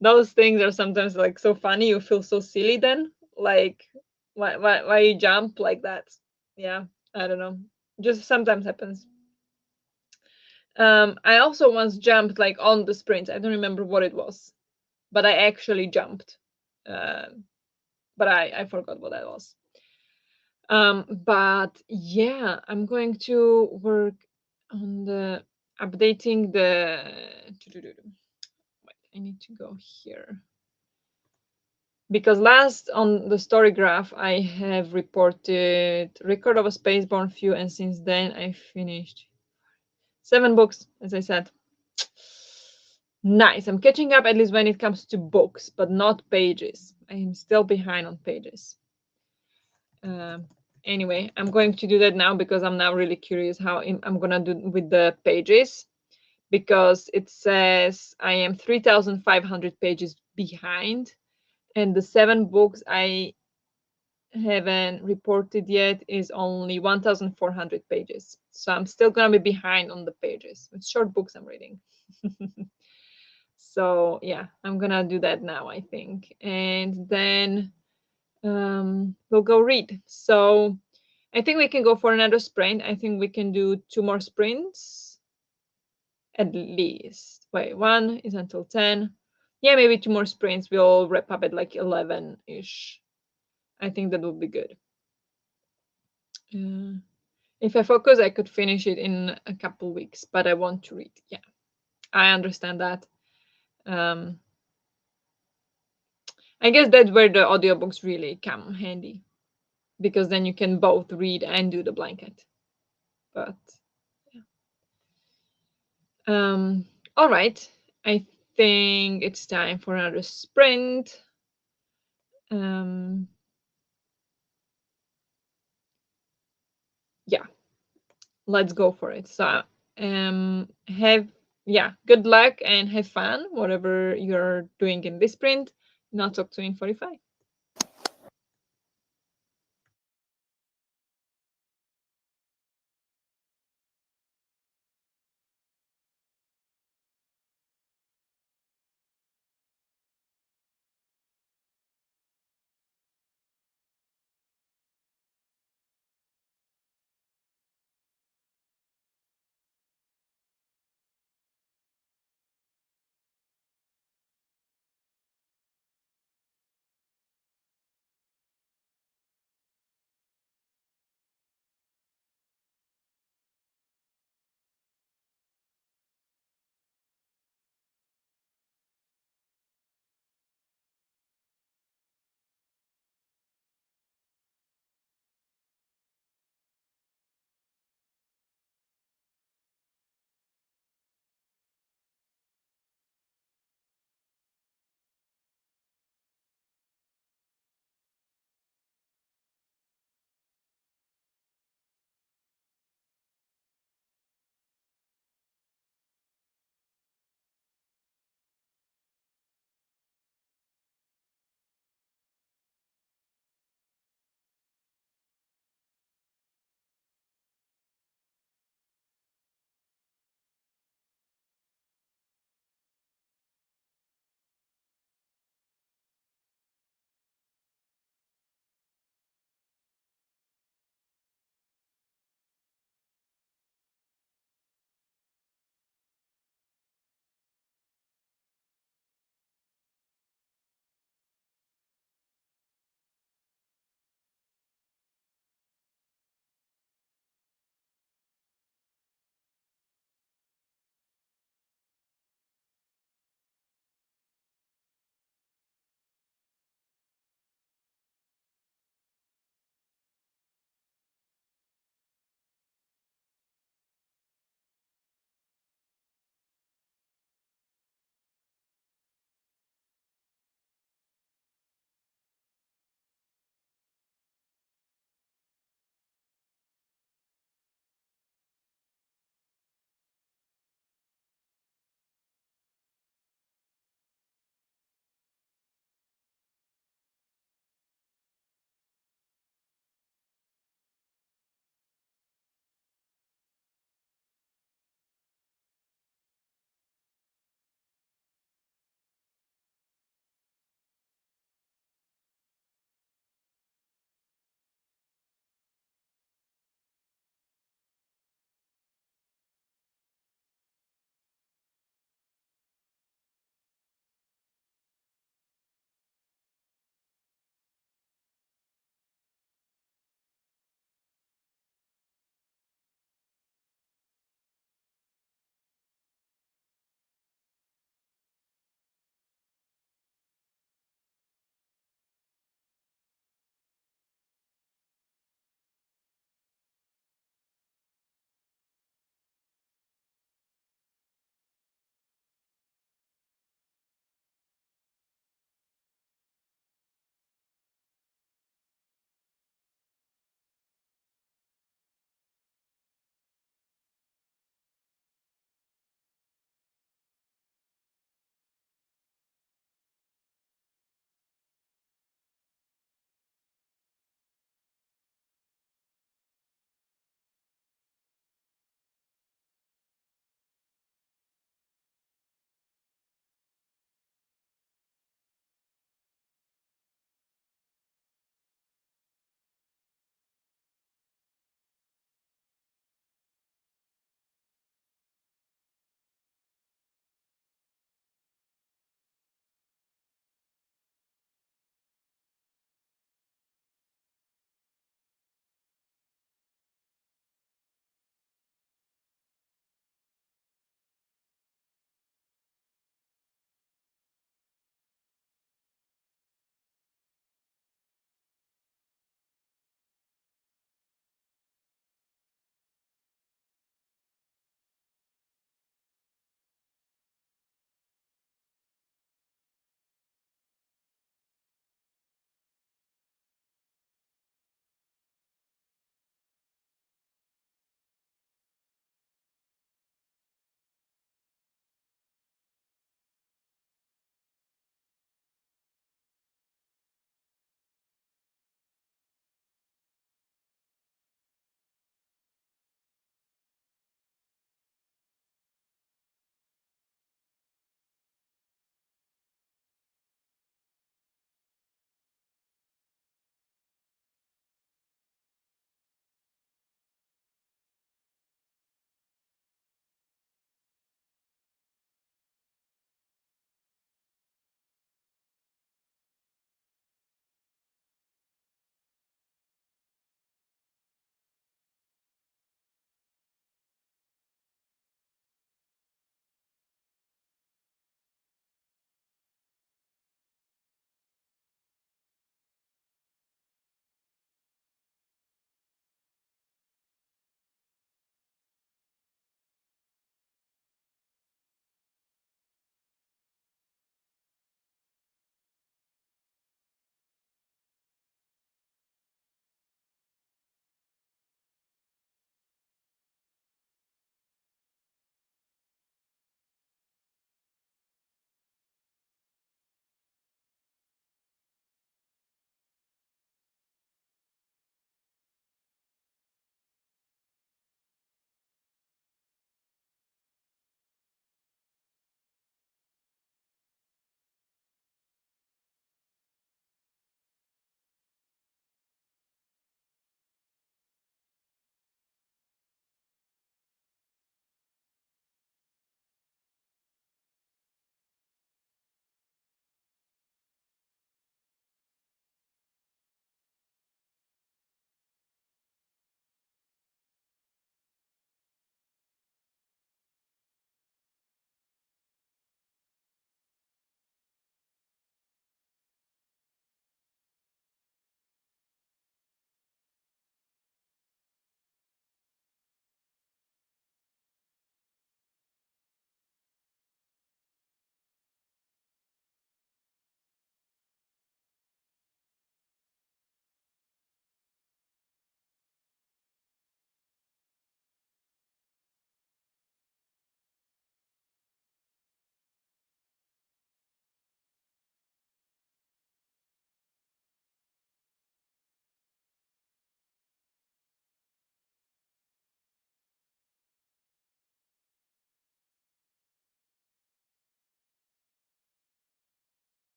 Those things are sometimes like so funny. You feel so silly then. Like Why you jump like that? Yeah, I don't know. Just sometimes happens. I also once jumped like on the sprint. I don't remember what it was, but I actually jumped. But I forgot what that was. But yeah, I'm going to work on the updating the. Wait, I need to go here because last on the story graph I have reported record of a spaceborne few, and since then I finished 7 books, as I said. Nice. I'm catching up at least when it comes to books, but not pages. I am still behind on pages. Um, anyway, I'm going to do that now because I'm now really curious how I'm gonna do with the pages, because it says I am 3,500 pages behind, and the 7 books I haven't reported yet is only 1,400 pages. So I'm still gonna be behind on the pages. It's short books I'm reading. So yeah, I'm gonna do that now, I think, and then we'll go read. So I think we can go for another sprint. I think we can do 2 more sprints at least. Wait, one is until 10. Yeah, maybe 2 more sprints. We'll wrap up at like 11-ish. I think that would be good. If I focus, I could finish it in a couple weeks, but I want to read. Yeah, I understand that. Um, I guess that's where the audiobooks really come handy, because then you can both read and do the blanket. But yeah. All right. I think it's time for another sprint. Um, yeah, let's go for it. So, have yeah, good luck and have fun, whatever you're doing in this sprint. And I'll talk to you in 45.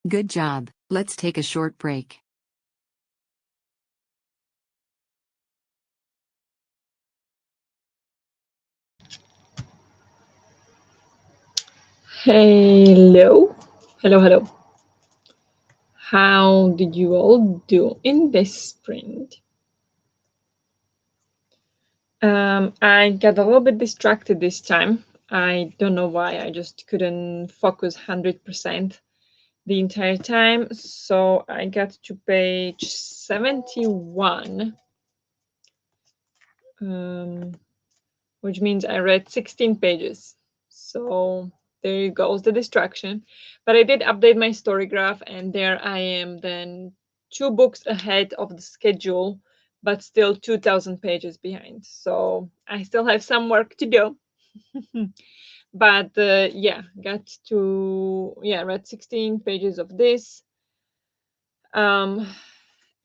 Good job. Let's take a short break. Hello. Hello, hello. How did you all do in this sprint? I got a little bit distracted this time. I don't know why. I just couldn't focus 100% the entire time. So I got to page 71, which means I read 16 pages. So there goes the distraction. But I did update my story graph, and there I am then 2 books ahead of the schedule, but still 2,000 pages behind. So I still have some work to do. But yeah, got to, yeah, read 16 pages of this. Um,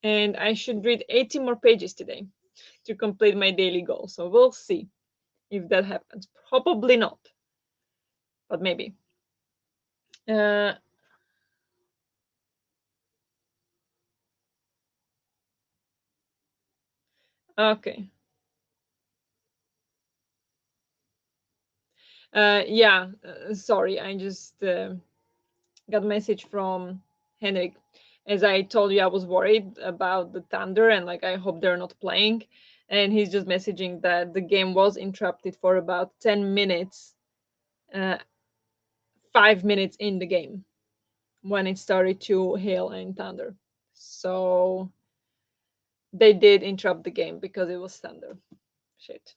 and I should read 80 more pages today to complete my daily goal. So we'll see if that happens. Probably not, but maybe. Uh, okay. Yeah, sorry, I just got a message from Henrik. As I told you, I was worried about the Thunder and like I hope they're not playing. And he's just messaging that the game was interrupted for about 10 minutes, uh, 5 minutes in the game when it started to hail and thunder. So they did interrupt the game because it was thunder. Shit.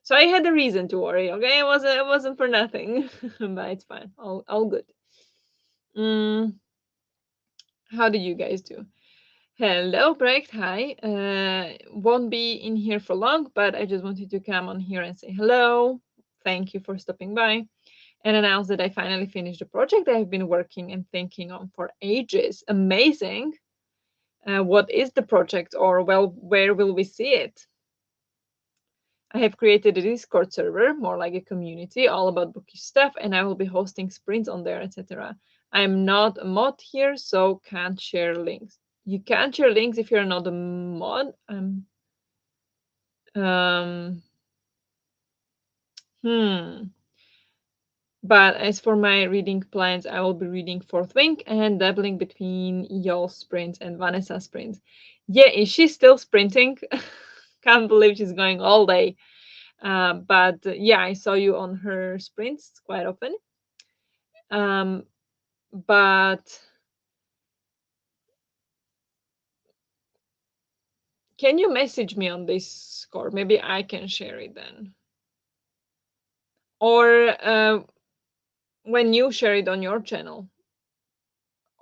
So I had a reason to worry. Okay, it wasn't for nothing, but it's fine. All good. Mm, how did you guys do? Hello, Brecht. Hi. Won't be in here for long, but I just wanted to come on here and say hello. Thank you for stopping by and announce that I finally finished the project I've been working and thinking on for ages. Amazing. What is the project, or well, where will we see it? I have created a Discord server, more like a community, all about bookish stuff, and I will be hosting sprints on there, etc. I am not a mod here, so can't share links. You can't share links if you're not a mod. Um, hmm. But as for my reading plans, I will be reading Fourth Wing and dabbling between y'all's sprints and Vanessa's sprints. Yeah, is she still sprinting? Can't believe she's going all day. But yeah, I saw you on her sprints quite often. Um, but can you message me on this score? Maybe I can share it then. Or when you share it on your channel,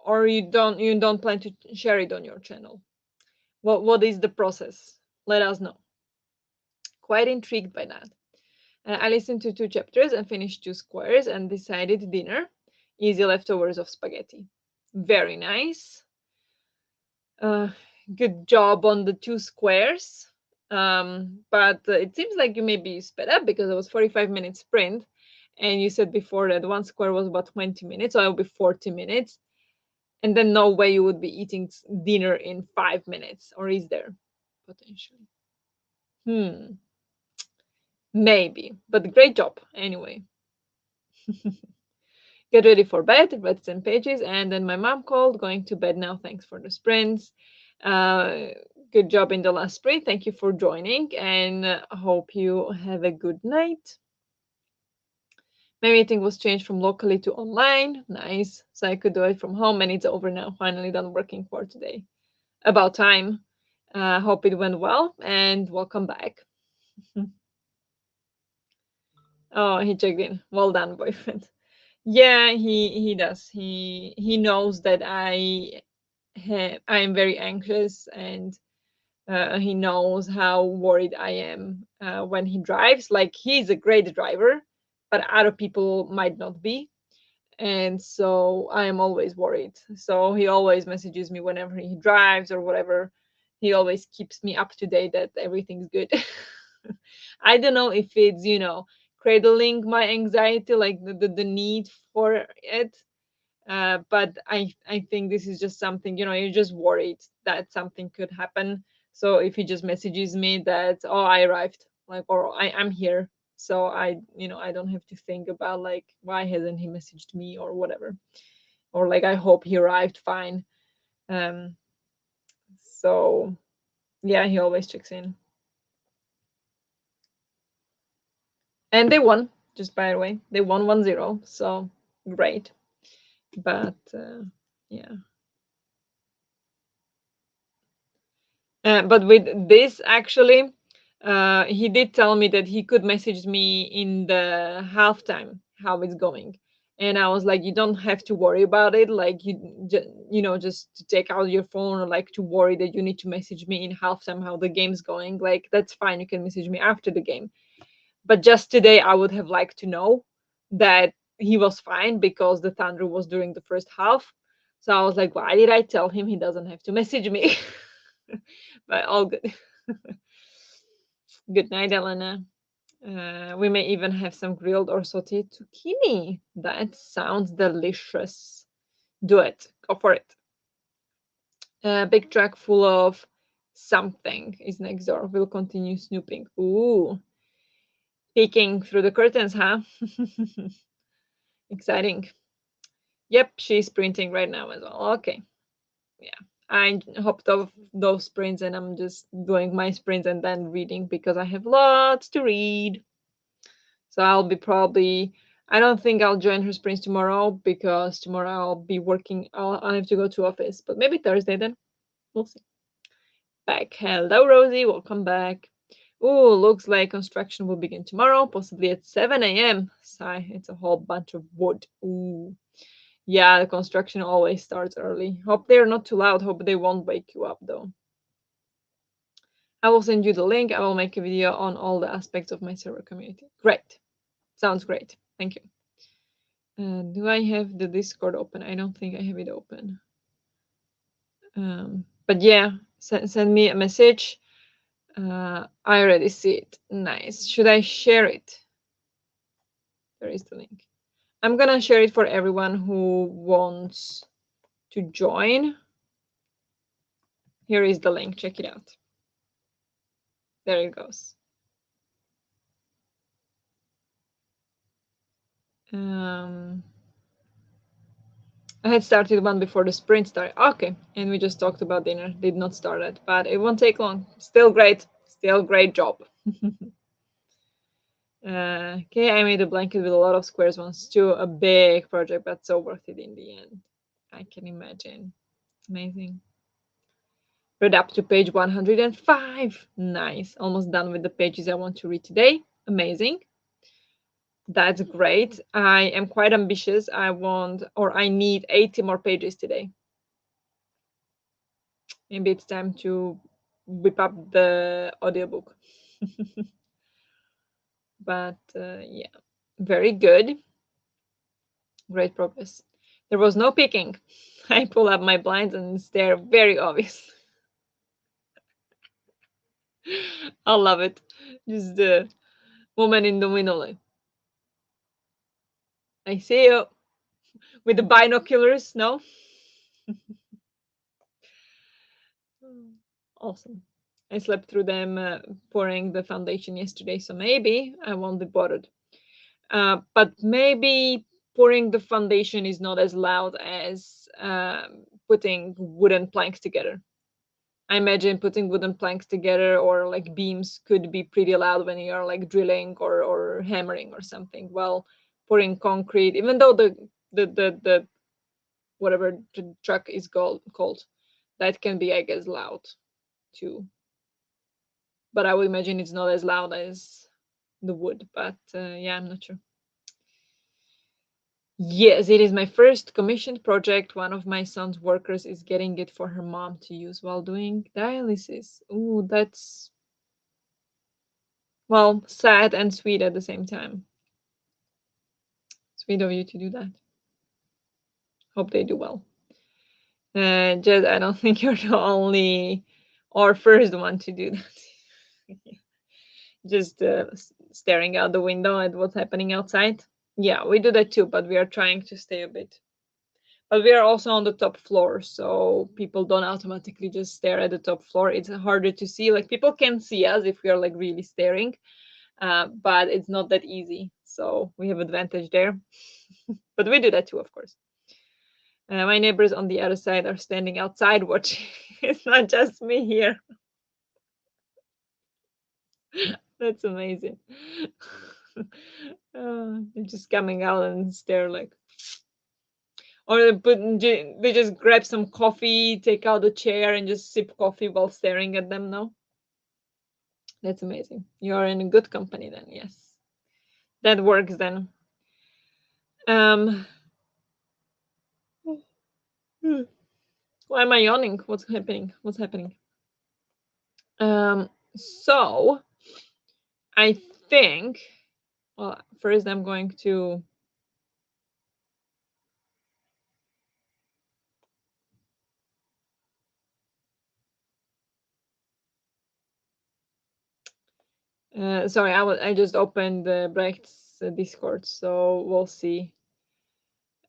or you don't plan to share it on your channel. What is the process? Let us know. Quite intrigued by that. I listened to 2 chapters and finished 2 squares and decided dinner. Easy leftovers of spaghetti. Very nice. Uh, Good job on the 2 squares. But it seems like you maybe sped up because it was 45 minute sprint, and you said before that 1 square was about 20 minutes, so it will be 40 minutes. And then no way you would be eating dinner in 5 minutes, or is there potentially? Hmm, maybe, but great job anyway. Get ready for bed, read 10 pages, and then my mom called, going to bed now. Thanks for the sprints. Uh, Good job in the last sprint. Thank you for joining, and hope you have a good night. My meeting was changed from locally to online. Nice. So I could do it from home, and it's over now. Finally done working for today. About time. Hope it went well, and welcome back. Oh, he checked in. Well done, boyfriend. Yeah, he does. He knows that I am very anxious, and he knows how worried I am when he drives. Like, he's a great driver, but other people might not be, and so I am always worried. So he always messages me whenever he drives or whatever. He always keeps me up to date that everything's good. I don't know if it's, cradling my anxiety, like the need for it, But I think this is just something, you're just worried that something could happen. So if he just messages me that, oh, I arrived, like, or I'm here, so I don't have to think about like why hasn't he messaged me or whatever, or like I hope he arrived fine. um so yeah, he always checks in. And they won, just by the way, they won 1-0, so great. But yeah. But with this, actually, he did tell me that he could message me in the halftime how it's going, and I was like, you don't have to worry about it. Like just to take out your phone or like to worry that you need to message me in halftime how the game's going. Like that's fine. You can message me after the game. But just today, I would have liked to know that he was fine because the thunder was during the first half. So I was like, why did I tell him he doesn't have to message me? But all good. Good night, Elena. We may even have some grilled or sauteed zucchini. That sounds delicious. Do it. Go for it. A big truck full of something is next door. We'll continue snooping. Ooh, peeking through the curtains, huh? Exciting. Yep, she's printing right now as well. Okay. Yeah. I hopped off those sprints and I'm just doing my sprints and then reading because I have lots to read. So I'll be probably, I don't think I'll join her sprints tomorrow because tomorrow I'll be working. I'll have to go to office, but maybe Thursday then. We'll see. Back. Hello, Rosie. Welcome back. Ooh, looks like construction will begin tomorrow, possibly at 7 a.m. Sigh, it's a whole bunch of wood. Ooh. Yeah, the construction always starts early. Hope they're not too loud. Hope they won't wake you up though. I will send you the link. I will make a video on all the aspects of my server community. Great. Sounds great. Thank you. Do I have the Discord open? I don't think I have it open. But yeah, send me a message. I already see it. Nice. Should I share it? There is the link. I'm gonna share it for everyone who wants to join. Here is the link. Check it out. There it goes. I had started one before the sprint started. Okay, and we just talked about dinner. Did not start it, but it won't take long. Still great. Still great job. Okay, I made a blanket with a lot of squares once too. A big project, but so worth it in the end. I can imagine. Amazing. Read up to page 105. Nice. Almost done with the pages I want to read today. Amazing. That's great. I am quite ambitious. I need 80 more pages today. Maybe it's time to whip up the audiobook. But yeah, very good. Great progress. There was no peeking. I pull up my blinds and they're very obvious. I love it. Just the woman in the window, like, I see you with the binoculars. No, awesome. I slept through them pouring the foundation yesterday, so maybe I won't be bothered. But maybe pouring the foundation is not as loud as putting wooden planks together. I imagine putting wooden planks together or like beams could be pretty loud when you're like drilling or hammering or something. Well, pouring concrete, even though the whatever the truck is called, that can be, I guess, loud too. But I would imagine it's not as loud as the wood. But yeah, I'm not sure. Yes, it is my first commissioned project. One of my son's workers is getting it for her mom to use while doing dialysis. Ooh, that's, well, sad and sweet at the same time. Sweet of you to do that. Hope they do well. Jed, I don't think you're the only or first one to do that. Just staring out the window at what's happening outside. Yeah, we do that too, but we are trying to stay a bit But we are also on the top floor, so people don't automatically just stare at the top floor. It's harder to see. Like people can see us if we are like really staring, but it's not that easy. So we have advantage there. But we do that too, of course. My neighbors on the other side are standing outside watching. It's not just me here. That's amazing. They're just coming out and stare like, or they just grab some coffee, take out a chair, and just sip coffee while staring at them. No, that's amazing. You are in a good company then. Yes, that works then. Um, why am I yawning? What's happening? What's happening? So I think. Well, first I'm going to. Sorry, I just opened the Brecht's Discord, so we'll see.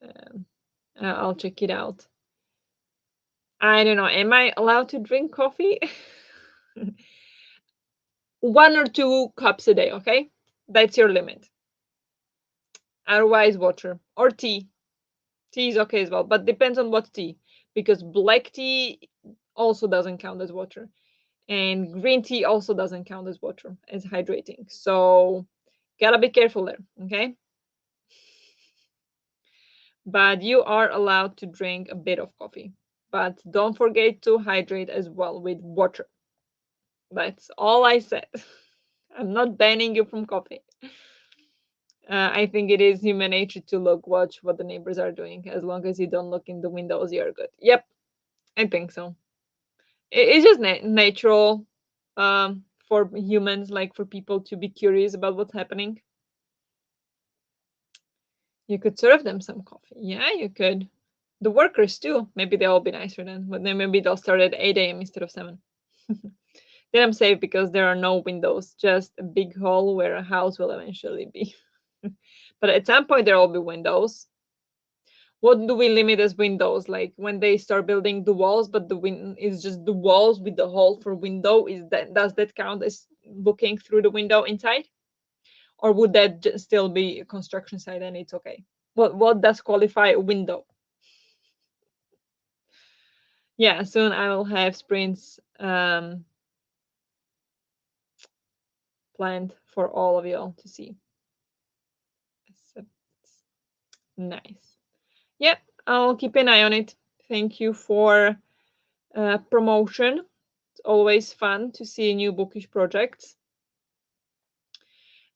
Um, I'll check it out. I don't know. Am I allowed to drink coffee? 1 or 2 cups a day, okay? That's your limit. Otherwise, water or tea. Tea is okay as well, but depends on what tea, because black tea also doesn't count as water, and green tea also doesn't count as water as hydrating. So gotta be careful there, okay? But you are allowed to drink a bit of coffee, but don't forget to hydrate as well with water. That's all I said. I'm not banning you from coffee. I think it is human nature to watch what the neighbors are doing. As long as you don't look in the windows, you're good. Yep, I think so. It's just natural for humans, like for people to be curious about what's happening. You could serve them some coffee. Yeah, you could. The workers too. Maybe they'll be nicer then, but then maybe they'll start at 8 a.m. instead of 7. Then I'm safe because there are no windows, just a big hole where a house will eventually be. But at some point there will be windows. What do we limit as windows? Like when they start building the walls, but the win is just the walls with the hole for window. Is that does that count as looking through the window inside, or would that still be a construction site and it's okay? What does qualify a window? Yeah, soon I will have sprints planned for all of y'all to see. Nice. Yep, I'll keep an eye on it. Thank you for promotion. It's always fun to see new bookish projects.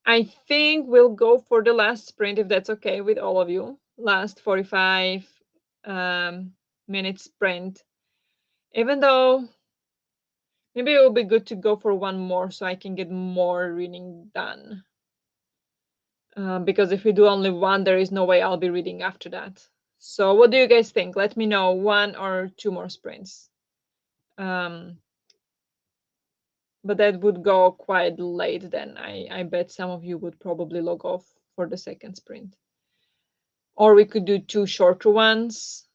I think we'll go for the last sprint if that's okay with all of you. Last 45 minute sprint. Even though maybe it will be good to go for one more so I can get more reading done. Because if we do only one, there is no way I'll be reading after that. So what do you guys think? Let me know, 1 or 2 more sprints. But that would go quite late then. I bet some of you would probably log off for the second sprint. Or we could do 2 shorter ones.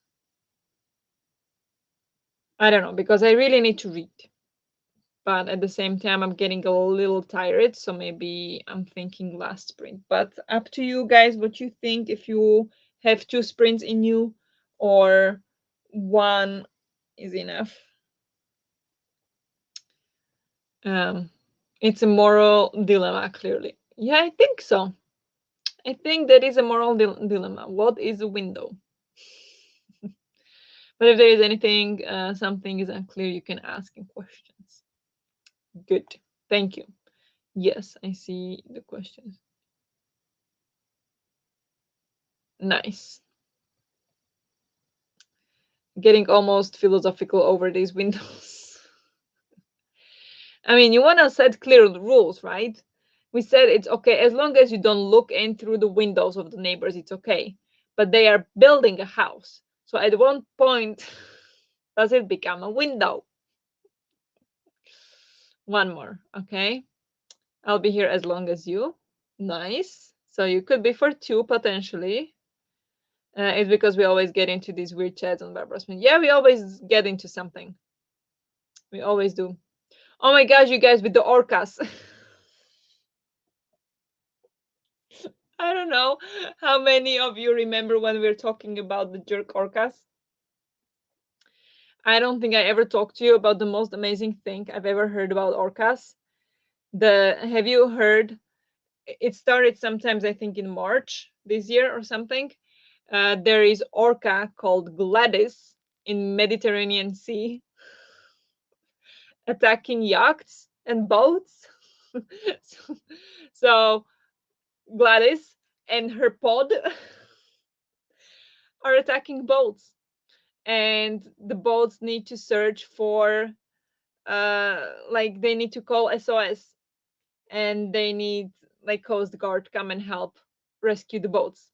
I don't know, because I really need to read. But at the same time, I'm getting a little tired, so maybe I'm thinking last sprint. But up to you guys, what you think, if you have 2 sprints in you or one is enough. It's a moral dilemma, clearly. Yeah, I think so. I think that is a moral dilemma. What is a window? But if there is anything, something is unclear, you can ask in questions. Good. Thank you. Yes, I see the questions. Nice. Getting almost philosophical over these windows. I mean, you want to set clear rules, right? We said it's okay as long as you don't look in through the windows of the neighbors, it's okay. But they are building a house. So at one point, does it become a window? One more, okay? I'll be here as long as you. Nice. So you could be for 2 potentially. It's because we always get into these weird chats on Barbara's Spring. Yeah, we always get into something. We always do. Oh my gosh, you guys with the orcas. I don't know how many of you remember when we were talking about the jerk orcas. I don't think I ever talked to you about the most amazing thing I've ever heard about orcas. The Have you heard? It started sometimes, I think, in March this year or something. There is orca called Gladys in Mediterranean Sea attacking yachts and boats. so, so Gladys and her pod are attacking boats, and the boats need to search for like they need to call SOS, and they need like Coast Guard come and help rescue the boats.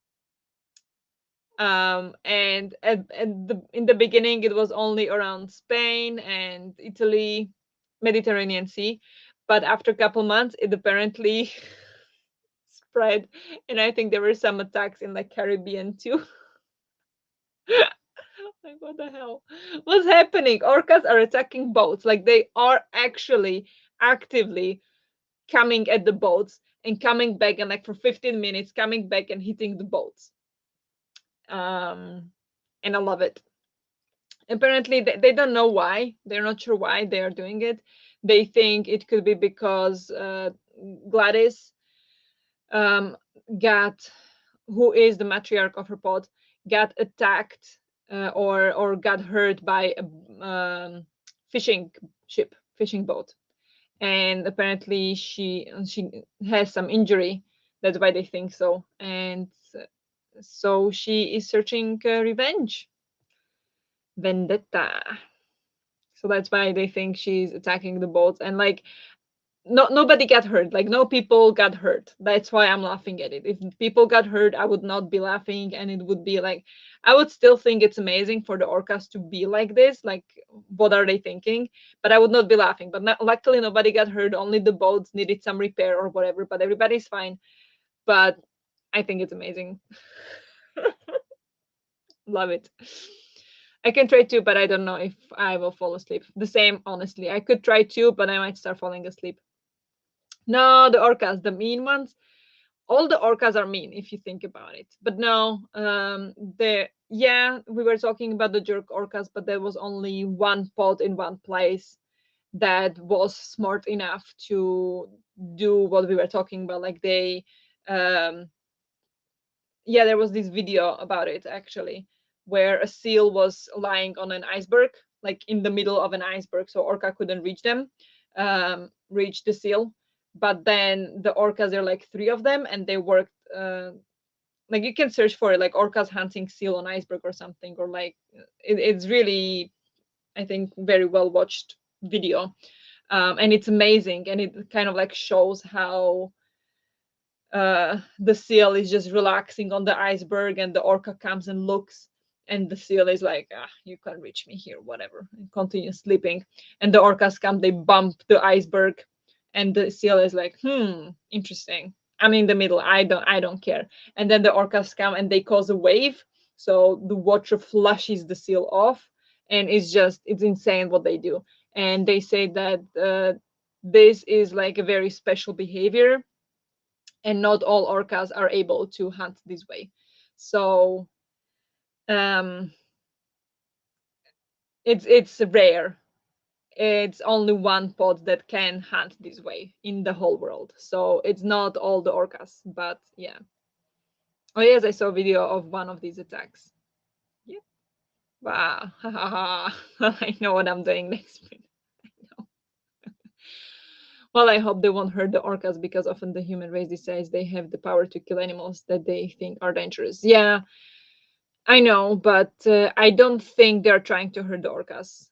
And in the beginning it was only around Spain and Italy, Mediterranean Sea, but after a couple months it apparently spread, and I think there were some attacks in like Caribbean too. Like, what the hell? What's happening? Orcas are attacking boats. Like, they are actually actively coming at the boats and coming back, and like for 15 minutes coming back and hitting the boats. Um, and I love it. Apparently, they don't know why. They're not sure why they are doing it. They think it could be because Gladys um, got, who is the matriarch of her pod, got attacked or got hurt by a fishing ship, fishing boat, and apparently she has some injury. That's why they think so, and so she is searching revenge, vendetta. So that's why they think she's attacking the boats, and like nobody got hurt, like no people got hurt. That's why I'm laughing at it. If people got hurt, I would not be laughing, and it would be like, I would still think it's amazing for the orcas to be like this, like what are they thinking, but I would not be laughing. But luckily nobody got hurt, only the boats needed some repair or whatever, but everybody's fine. But I think it's amazing. Love it. I can try too, but I don't know if I will fall asleep. The same, honestly, I could try too, but I might start falling asleep. No, the orcas, the mean ones. All the orcas are mean if you think about it. But no, the yeah, we were talking about the jerk orcas, but there was only one pod in one place that was smart enough to do what we were talking about. Like they, um, yeah, there was this video about it actually, where a seal was lying on an iceberg, like in the middle of an iceberg, so orca couldn't reach them, reach the seal. But then the orcas, there are like three of them, and they worked. Like you can search for it, like orcas hunting seal on iceberg or something, or like it's really, I think, very well watched video, and it's amazing, and it kind of like shows how the seal is just relaxing on the iceberg, and the orca comes and looks, and the seal is like, ah, you can't reach me here, whatever, and continues sleeping. And the orcas come, they bump the iceberg, and the seal is like, interesting, I'm in the middle, I don't care. And then the orcas come and they cause a wave, so the water flushes the seal off, and it's insane what they do. And they say that this is like a very special behavior, and not all orcas are able to hunt this way. So um, it's rare. It's only one pod that can hunt this way in the whole world. So it's not all the orcas, but yeah. Oh yes, I saw a video of one of these attacks. Yep. Wow. I know what I'm doing next minute. I know. Well, I hope they won't hurt the orcas, because often the human race decides they have the power to kill animals that they think are dangerous. Yeah, I know, but I don't think they're trying to hurt the orcas.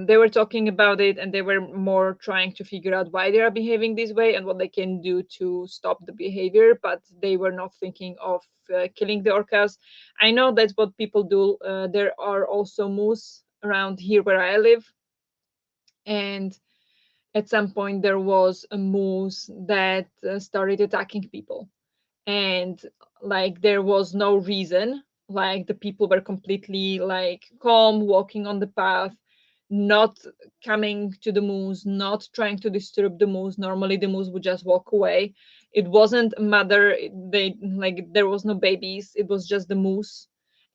They were talking about it, and they were more trying to figure out why they are behaving this way and what they can do to stop the behavior. But they were not thinking of killing the orcas. I know that's what people do. There are also moose around here where I live, and at some point there was a moose that started attacking people, and like there was no reason, Like the people were completely like calm, walking on the path, not coming to the moose, not trying to disturb the moose. Normally the moose would just walk away. It wasn't a mother, they like there was no babies, it was just the moose.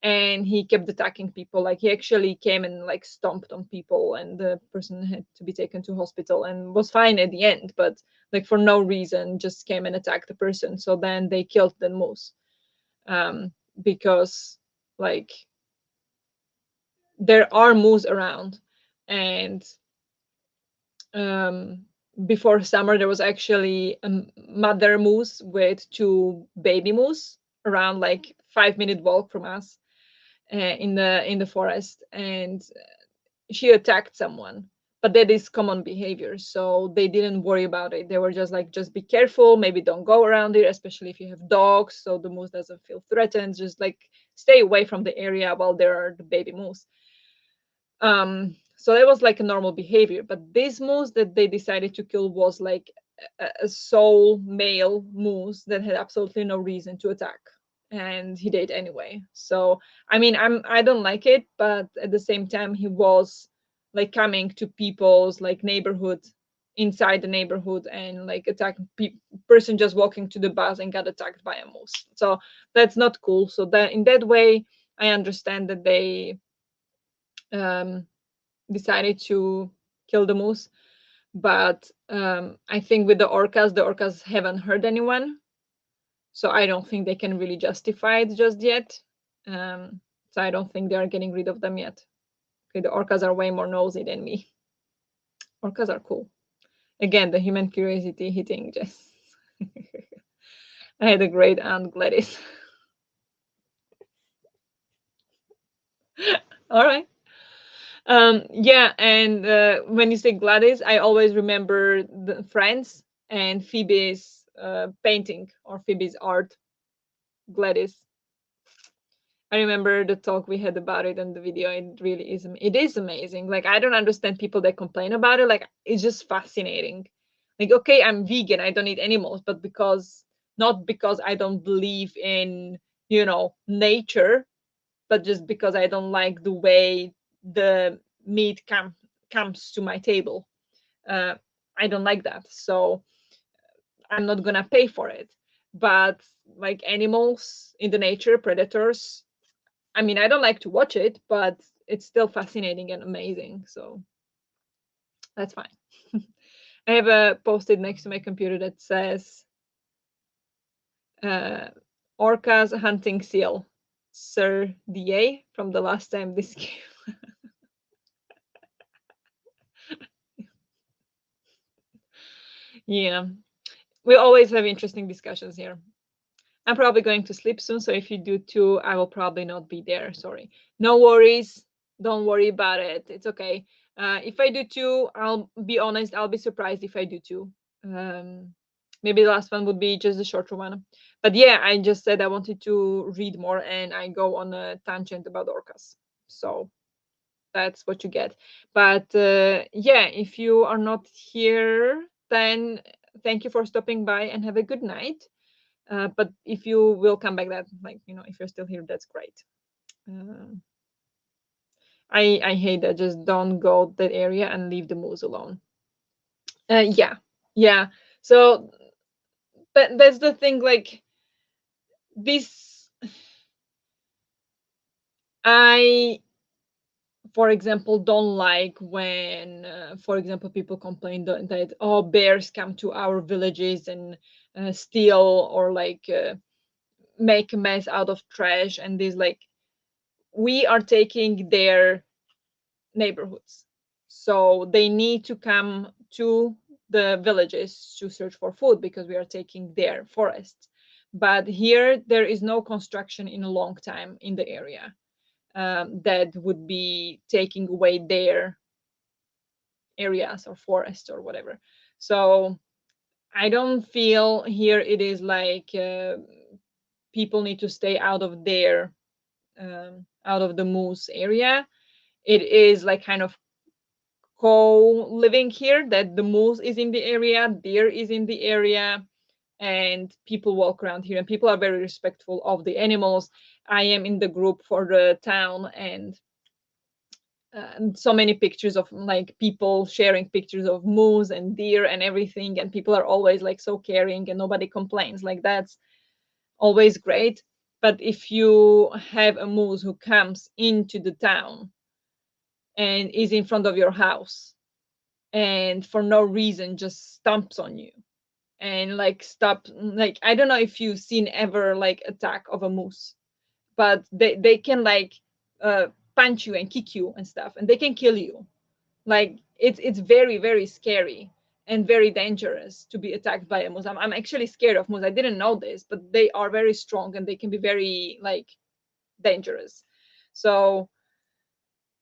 And he kept attacking people. Like he actually came and like stomped on people, and the person had to be taken to hospital and was fine at the end, but like for no reason just came and attacked the person. So then they killed the moose, um, because like there are moose around. And um, before summer there was actually a mother moose with two baby moose around like 5 minute walk from us, in the forest. And she attacked someone, but that is common behavior, so they didn't worry about it. They were just like, just be careful, maybe don't go around it, especially if you have dogs, so the moose doesn't feel threatened. Just like stay away from the area while there are the baby moose. So that was like a normal behavior, but this moose that they decided to kill was like a sole male moose that had absolutely no reason to attack, and he did anyway. So I mean, I don't like it, but at the same time he was like coming to people's like neighborhood, inside the neighborhood, and like attack person just walking to the bus and got attacked by a moose. So that's not cool. So that in that way I understand that they um decided to kill the moose. But I think with the orcas haven't hurt anyone, so I don't think they can really justify it just yet. So I don't think they are getting rid of them yet. Okay, the orcas are way more nosy than me. Orcas are cool. Again, the human curiosity hitting just. I had a great aunt Gladys. All right. Yeah, and when you say Gladys, I always remember the Friends and Phoebe's painting or Phoebe's art. Gladys. I remember the talk we had about it and the video. It really is. It is amazing. Like I don't understand people that complain about it. Like it's just fascinating. Like okay, I'm vegan. I don't eat animals, but because not because I don't believe in nature, but just because I don't like the way the meat comes to my table. Uh, I don't like that, so I'm not gonna pay for it. But like animals in the nature, predators. I mean, I don't like to watch it, but it's still fascinating and amazing. So that's fine. I have a post-it next to my computer that says uh, "Orcas hunting seal." Sir Da from the last time this came. Yeah, we always have interesting discussions here. I'm probably going to sleep soon, so if you do too, I will probably not be there. Sorry. No worries. Don't worry about it. It's okay. If I do too, I'll be honest, I'll be surprised if I do too. Um, Maybe the last one would be just a shorter one. But yeah, I just said I wanted to read more and I go on a tangent about orcas. So that's what you get. But yeah, if you are not here, then thank you for stopping by and have a good night. But if you will come back, that like if you're still here, that's great. Uh, I hate that. Just don't go that area and leave the moose alone. Yeah, yeah. So that's the thing. Like this, I for example don't like when for example people complain that oh bears come to our villages and steal or like make a mess out of trash and this like we are taking their neighborhoods. So they need to come to the villages to search for food because we are taking their forests. But here, there is no construction in a long time in the area that would be taking away their areas or forests or whatever. So I don't feel here it is like people need to stay out of their out of the moose area. It is like kind of co living here, that the moose is in the area, deer is in the area, and people walk around here, and people are very respectful of the animals. I am in the group for the town, and so many pictures of like people sharing pictures of moose and deer and everything, and people are always like so caring and nobody complains. Like that's always great. But if you have a moose who comes into the town and is in front of your house and for no reason just stomps on you and like stop, like I don't know if you've seen ever like attack of a moose, but they can like uh punch you and kick you and stuff, and they can kill you. Like it's very very scary and very dangerous to be attacked by a moose. I'm actually scared of moose. I didn't know this, but they are very strong and they can be very like dangerous. So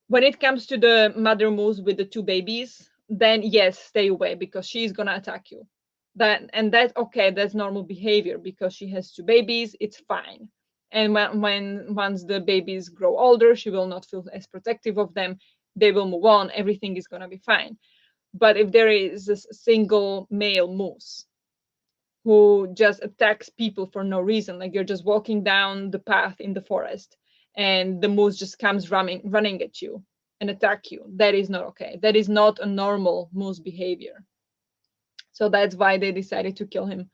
when it comes to the mother moose with the two babies, then yes, stay away because she's gonna attack you. That and that's okay. That's normal behavior because she has two babies. It's fine. And when once the babies grow older, she will not feel as protective of them. They will move on. Everything is gonna be fine. But if there is a single male moose who just attacks people for no reason, like you're just walking down the path in the forest and the moose just comes running at you and attack you, that is not okay. That is not a normal moose behavior. So that's why they decided to kill him,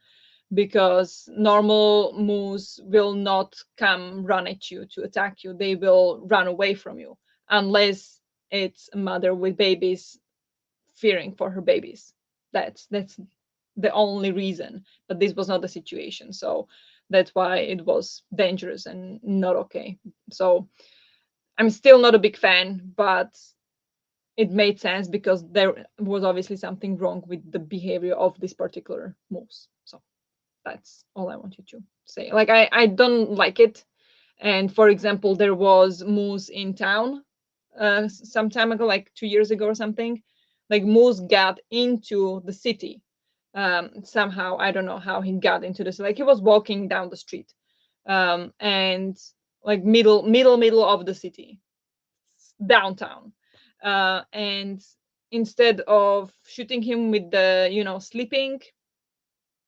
because normal moose will not come run at you to attack you. They will run away from you unless it's a mother with babies fearing for her babies. That's the only reason. But this was not the situation, so that's why it was dangerous and not okay. So I'm still not a big fan, but it made sense because there was obviously something wrong with the behavior of this particular moose. So that's all I wanted to say. Like I don't like it. And for example, there was moose in town some time ago, like 2 years ago or something. Like moose got into the city somehow. I don't know how he got into this. Like he was walking down the street, and like middle of the city, downtown, and instead of shooting him with the sleeping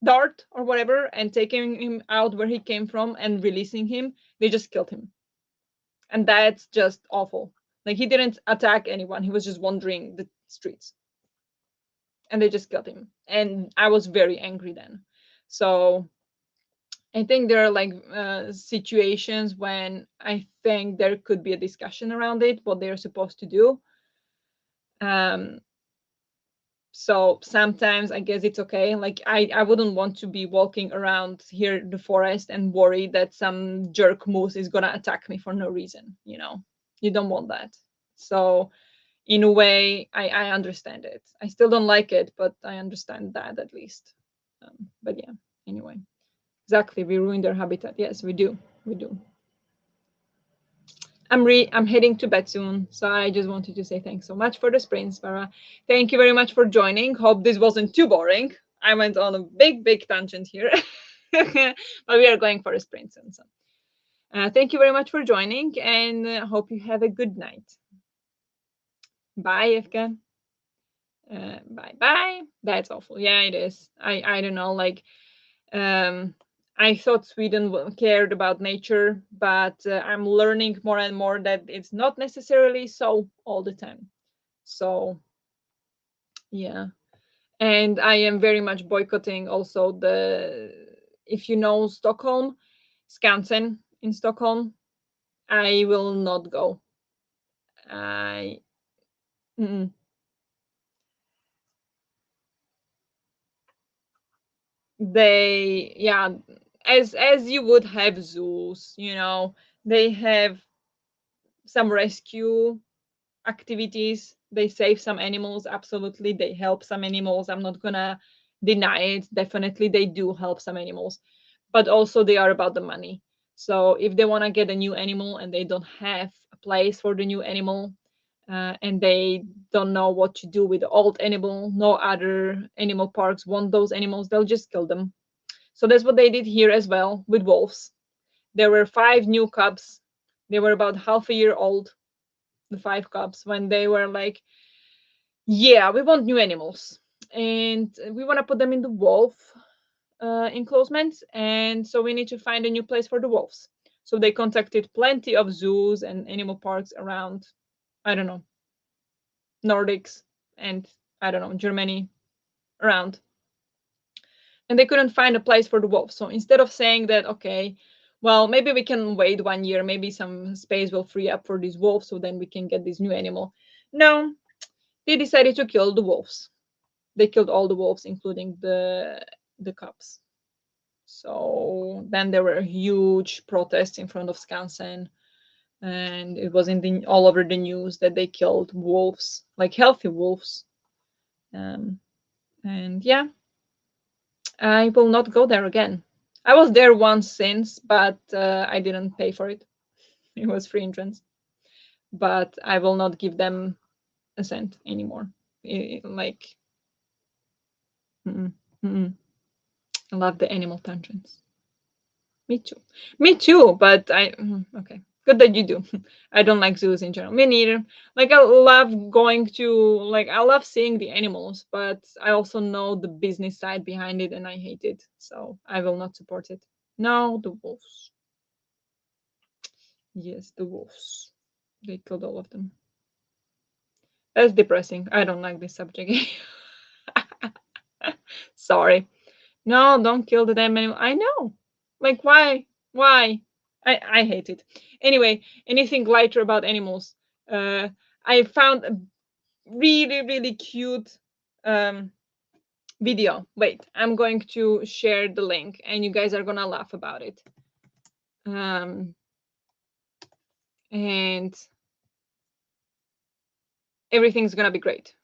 dart or whatever and taking him out where he came from and releasing him, they just killed him. And that's just awful. Like he didn't attack anyone, he was just wandering the streets, and they just killed him. And I was very angry then. So I think there are like situations when I think there could be a discussion around it, what they're supposed to do. um so sometimes I guess it's okay. Like I wouldn't want to be walking around here in the forest and worry that some jerk moose is gonna attack me for no reason. You don't want that. So in a way, I understand it. I still don't like it, but I understand that at least. But yeah, anyway, exactly, we ruin their habitat. Yes, we do. I'm heading to bed soon, so I just wanted to say thanks so much for the sprints, Farah. Thank you very much for joining. Hope this wasn't too boring. I went on a big tangent here, but we are going for a sprint soon. So, thank you very much for joining, and hope you have a good night. Bye, Evka. Bye bye. That's awful. Yeah, it is. I don't know. Like, um, I thought Sweden cared about nature, but I'm learning more and more that it's not necessarily so all the time. So yeah, and I am very much boycotting also the, if you know Stockholm, Skansen in Stockholm, I will not go. I mm, they yeah, as you would have zoos, they have some rescue activities. They save some animals, absolutely. They help some animals. I'm not gonna deny it. Definitely, they do help some animals, but also they are about the money. So if they want to get a new animal and they don't have a place for the new animal, and they don't know what to do with the old animal, no other animal parks want those animals, they'll just kill them. So that's what they did here as well with wolves. There were five new cubs. They were about half a year old, the five cubs, when they were like, yeah, we want new animals and we want to put them in the wolf enclosements, and so we need to find a new place for the wolves. So they contacted plenty of zoos and animal parks around, I don't know, Nordics and I don't know, Germany around. And they couldn't find a place for the wolves. So instead of saying that, okay, well, maybe we can wait 1 year, maybe some space will free up for these wolves, so then we can get this new animal. No, they decided to kill the wolves. They killed all the wolves, including the cubs. So then there were huge protests in front of Skansen, and it was in all over the news that they killed wolves, like healthy wolves. Um, and yeah, I will not go there again. I was there once since, but I didn't pay for it. It was free entrance. But I will not give them a cent anymore. Like, mm-mm, mm-mm. I love the animal tangents. Me too. Me too, but okay. Good that you do. I don't like zoos in general. Me neither. Like I love going to I love seeing the animals, but I also know the business side behind it and I hate it. So I will not support it. No, the wolves. Yes, the wolves. They killed all of them. That's depressing. I don't like this subject. Sorry. No, don't kill the damn animal. I know. Like why? Why? I hate it. Anyway, anything lighter about animals. Uh I found a really, really cute um video. Wait, I'm going to share the link and you guys are gonna laugh about it. Um and everything's gonna be great.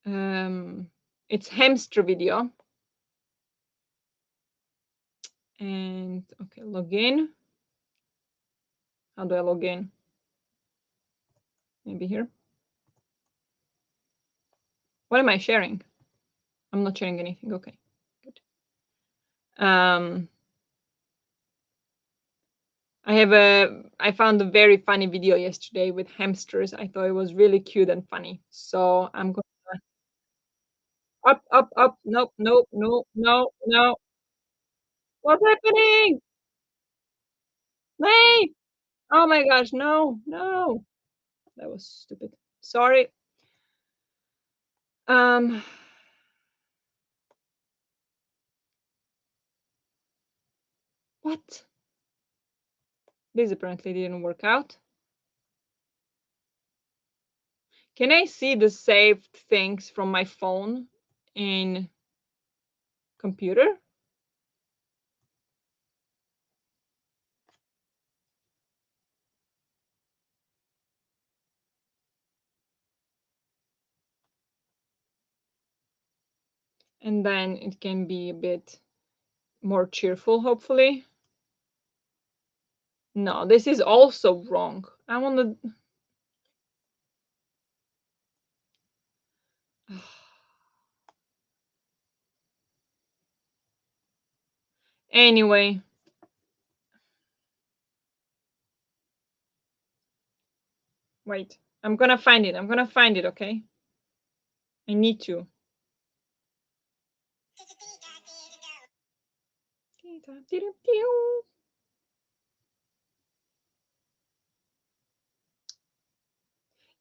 It's hamster video. And okay, log in. How do I log in? Maybe here. What am I sharing? I'm not sharing anything. Okay, good. I found a very funny video yesterday with hamsters. I thought it was really cute and funny. So I'm going up, up, up. Nope, nope, no, no, no. What's happening? Wait! Oh my gosh, no, no. That was stupid. Sorry. Um, what? This apparently didn't work out. Can I see the saved things from my phone in computer? And then it can be a bit more cheerful, hopefully. No, this is also wrong. I want to. Anyway, wait. I'm gonna find it. I'm gonna find it, okay? I need to.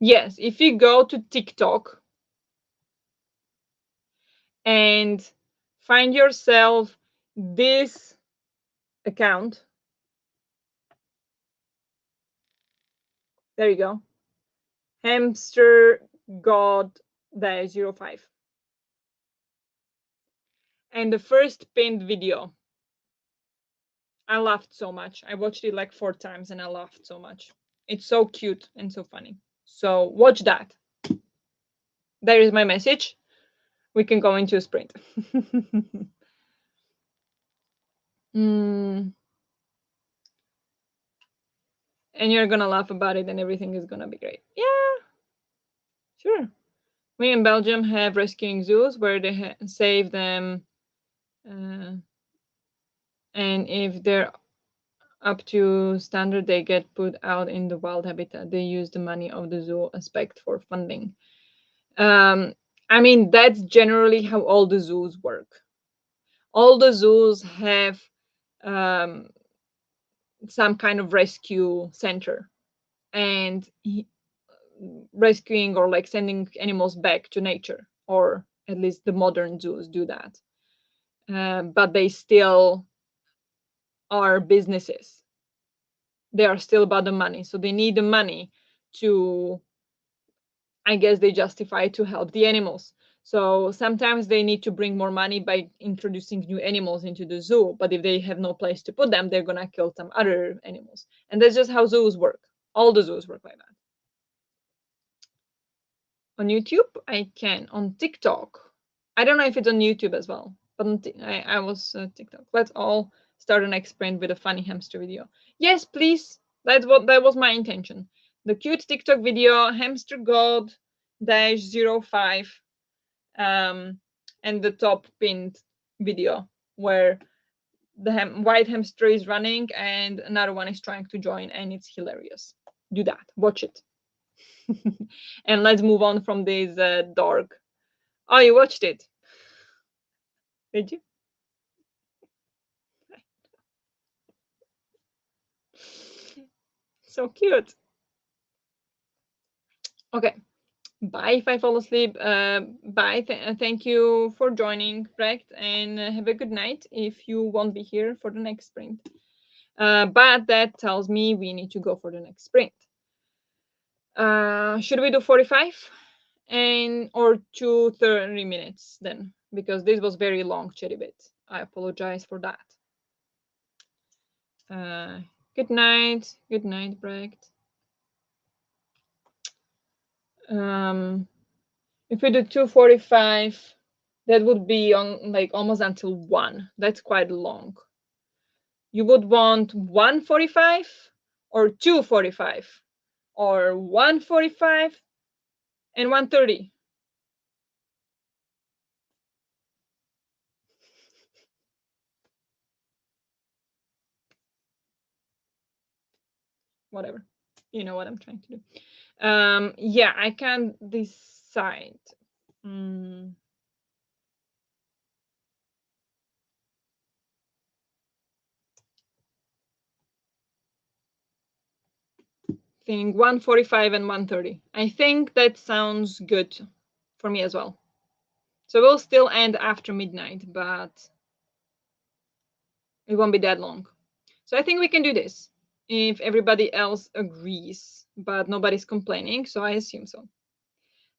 Yes, if you go to TikTok and find yourself this account, there you go. Hamster God 05. And the first pinned video, I laughed so much. I watched it like 4 times and I laughed so much. It's so cute and so funny. So watch that. There is my message. We can go into a sprint. And you're gonna laugh about it and everything is gonna be great. Yeah, sure. We in Belgium have rescuing zoos where they save them, and if they're up to standard, they get put out in the wild habitat. They use the money of the zoo aspect for funding. I mean, that's generally how all the zoos work. all the zoos have um, some kind of rescue center, and rescuing or like sending animals back to nature, or at least the modern zoos do that. But they still are businesses. They are still about the money, so they need the money to, I guess, they justify to help the animals. So sometimes they need to bring more money by introducing new animals into the zoo, but if they have no place to put them, they're gonna kill some other animals. And that's just how zoos work. All the zoos work like that. On YouTube, I can. On TikTok, I don't know if it's on YouTube as well, but I was TikTok. Let's all start an next sprint with a funny hamster video. Yes, please. That was my intention. The cute TikTok video, hamster god dash 05, and the top pinned video where the white hamster is running and another one is trying to join, and it's hilarious. Do that. Watch it. And let's move on from this dark. Oh, you watched it? Did you? So cute. Okay. Bye if I fall asleep. Bye. Thank you for joining, Brecht, and have a good night if you won't be here for the next sprint. But that tells me we need to go for the next sprint. Should we do 45 and or 2 30 minutes then? Because this was very long, Cherry Bit. I apologize for that. Good night. Good night, Brecht. If we do 2:45, that would be on like almost until 1. That's quite long. You would want 1:45 or 2:45 or 1:45 and 1:30. Whatever. You know what I'm trying to do. Yeah, I can't decide. Mm. Think 1:45 and 1:30. I think that sounds good for me as well. So we'll still end after midnight, but it won't be that long. So I think we can do this if everybody else agrees, but nobody's complaining, so I assume so.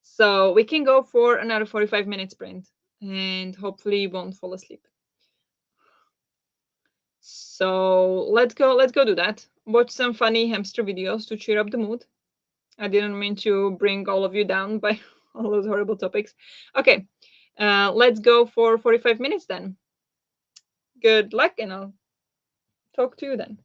So we can go for another 45-minute sprint and hopefully you won't fall asleep. So let's go do that. Watch some funny hamster videos to cheer up the mood. I didn't mean to bring all of you down by all those horrible topics. Okay, let's go for 45 minutes then. Good luck, and I'll talk to you then.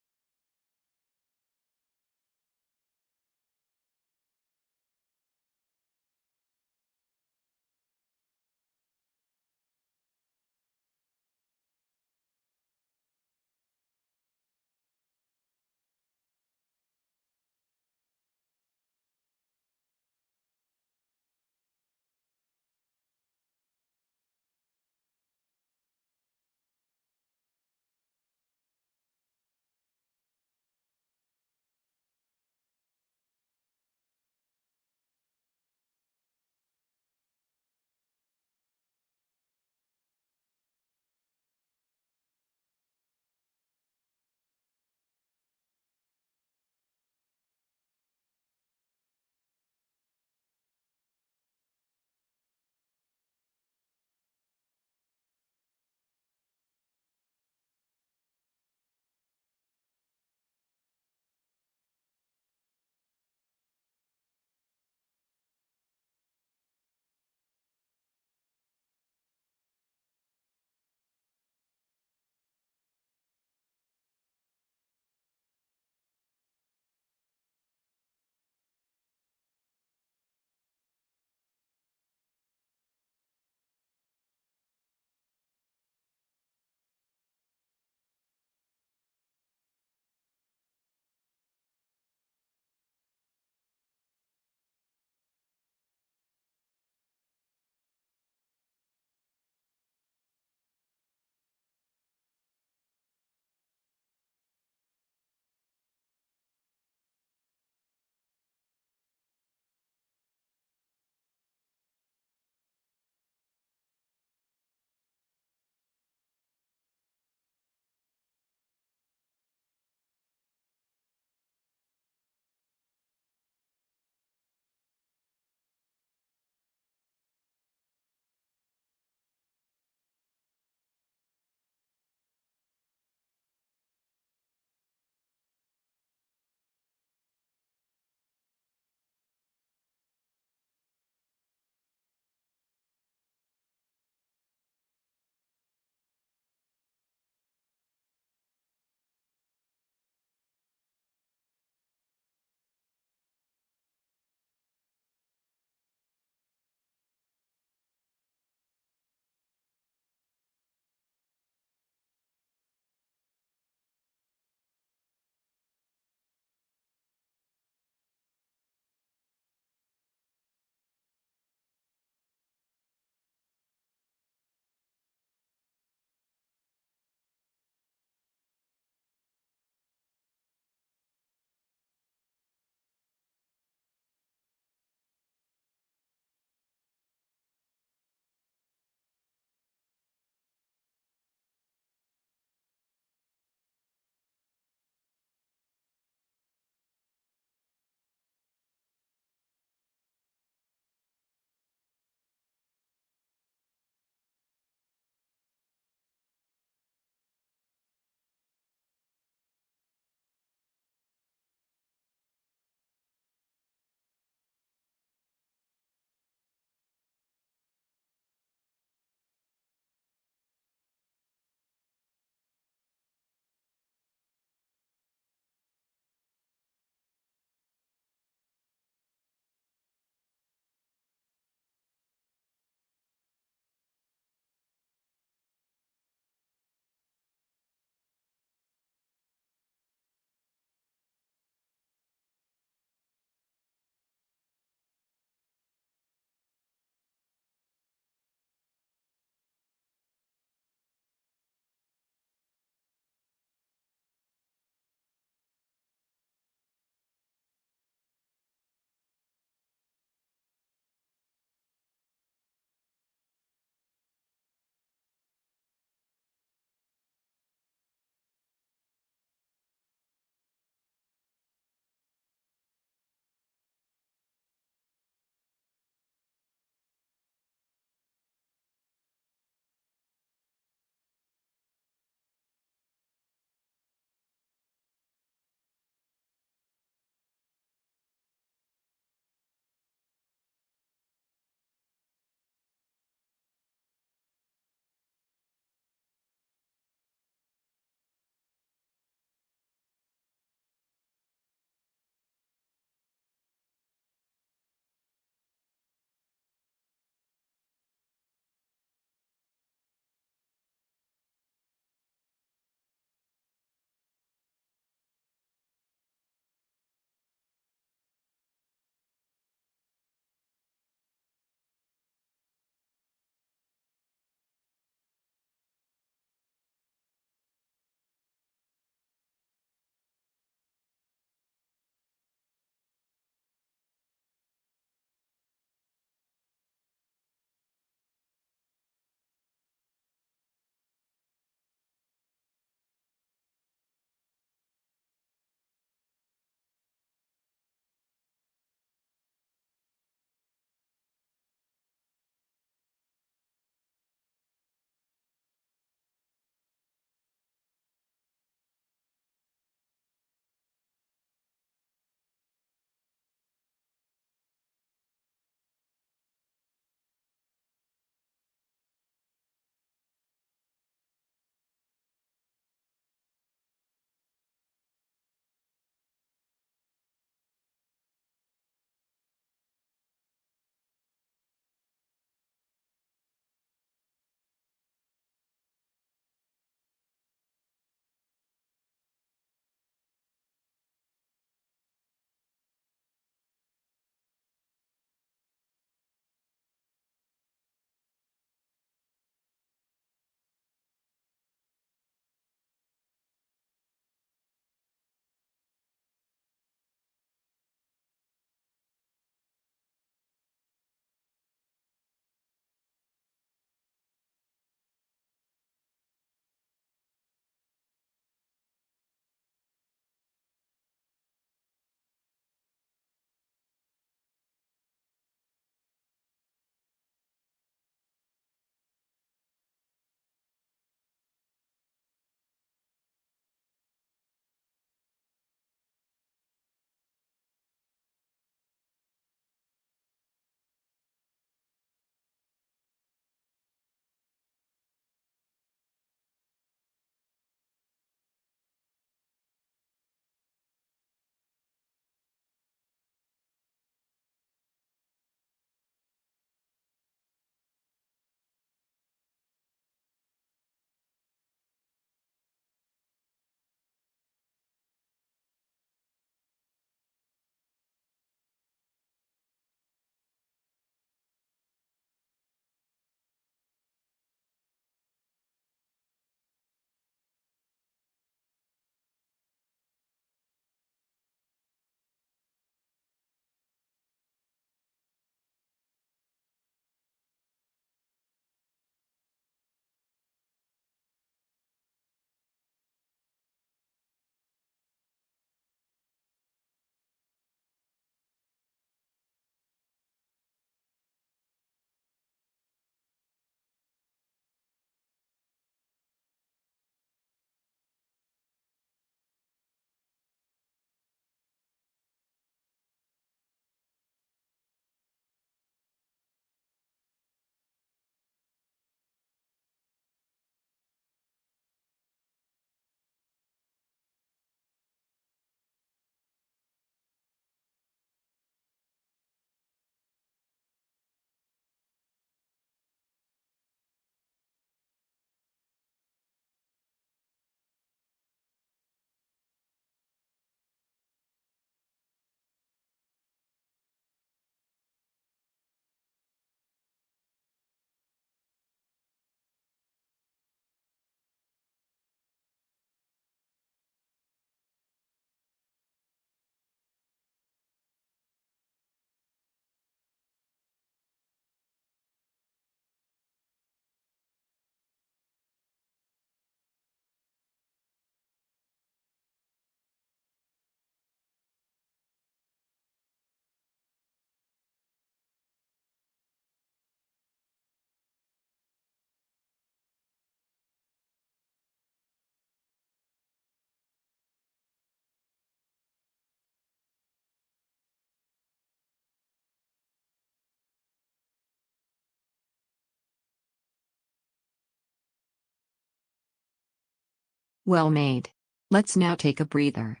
Well made. Let's now take a breather.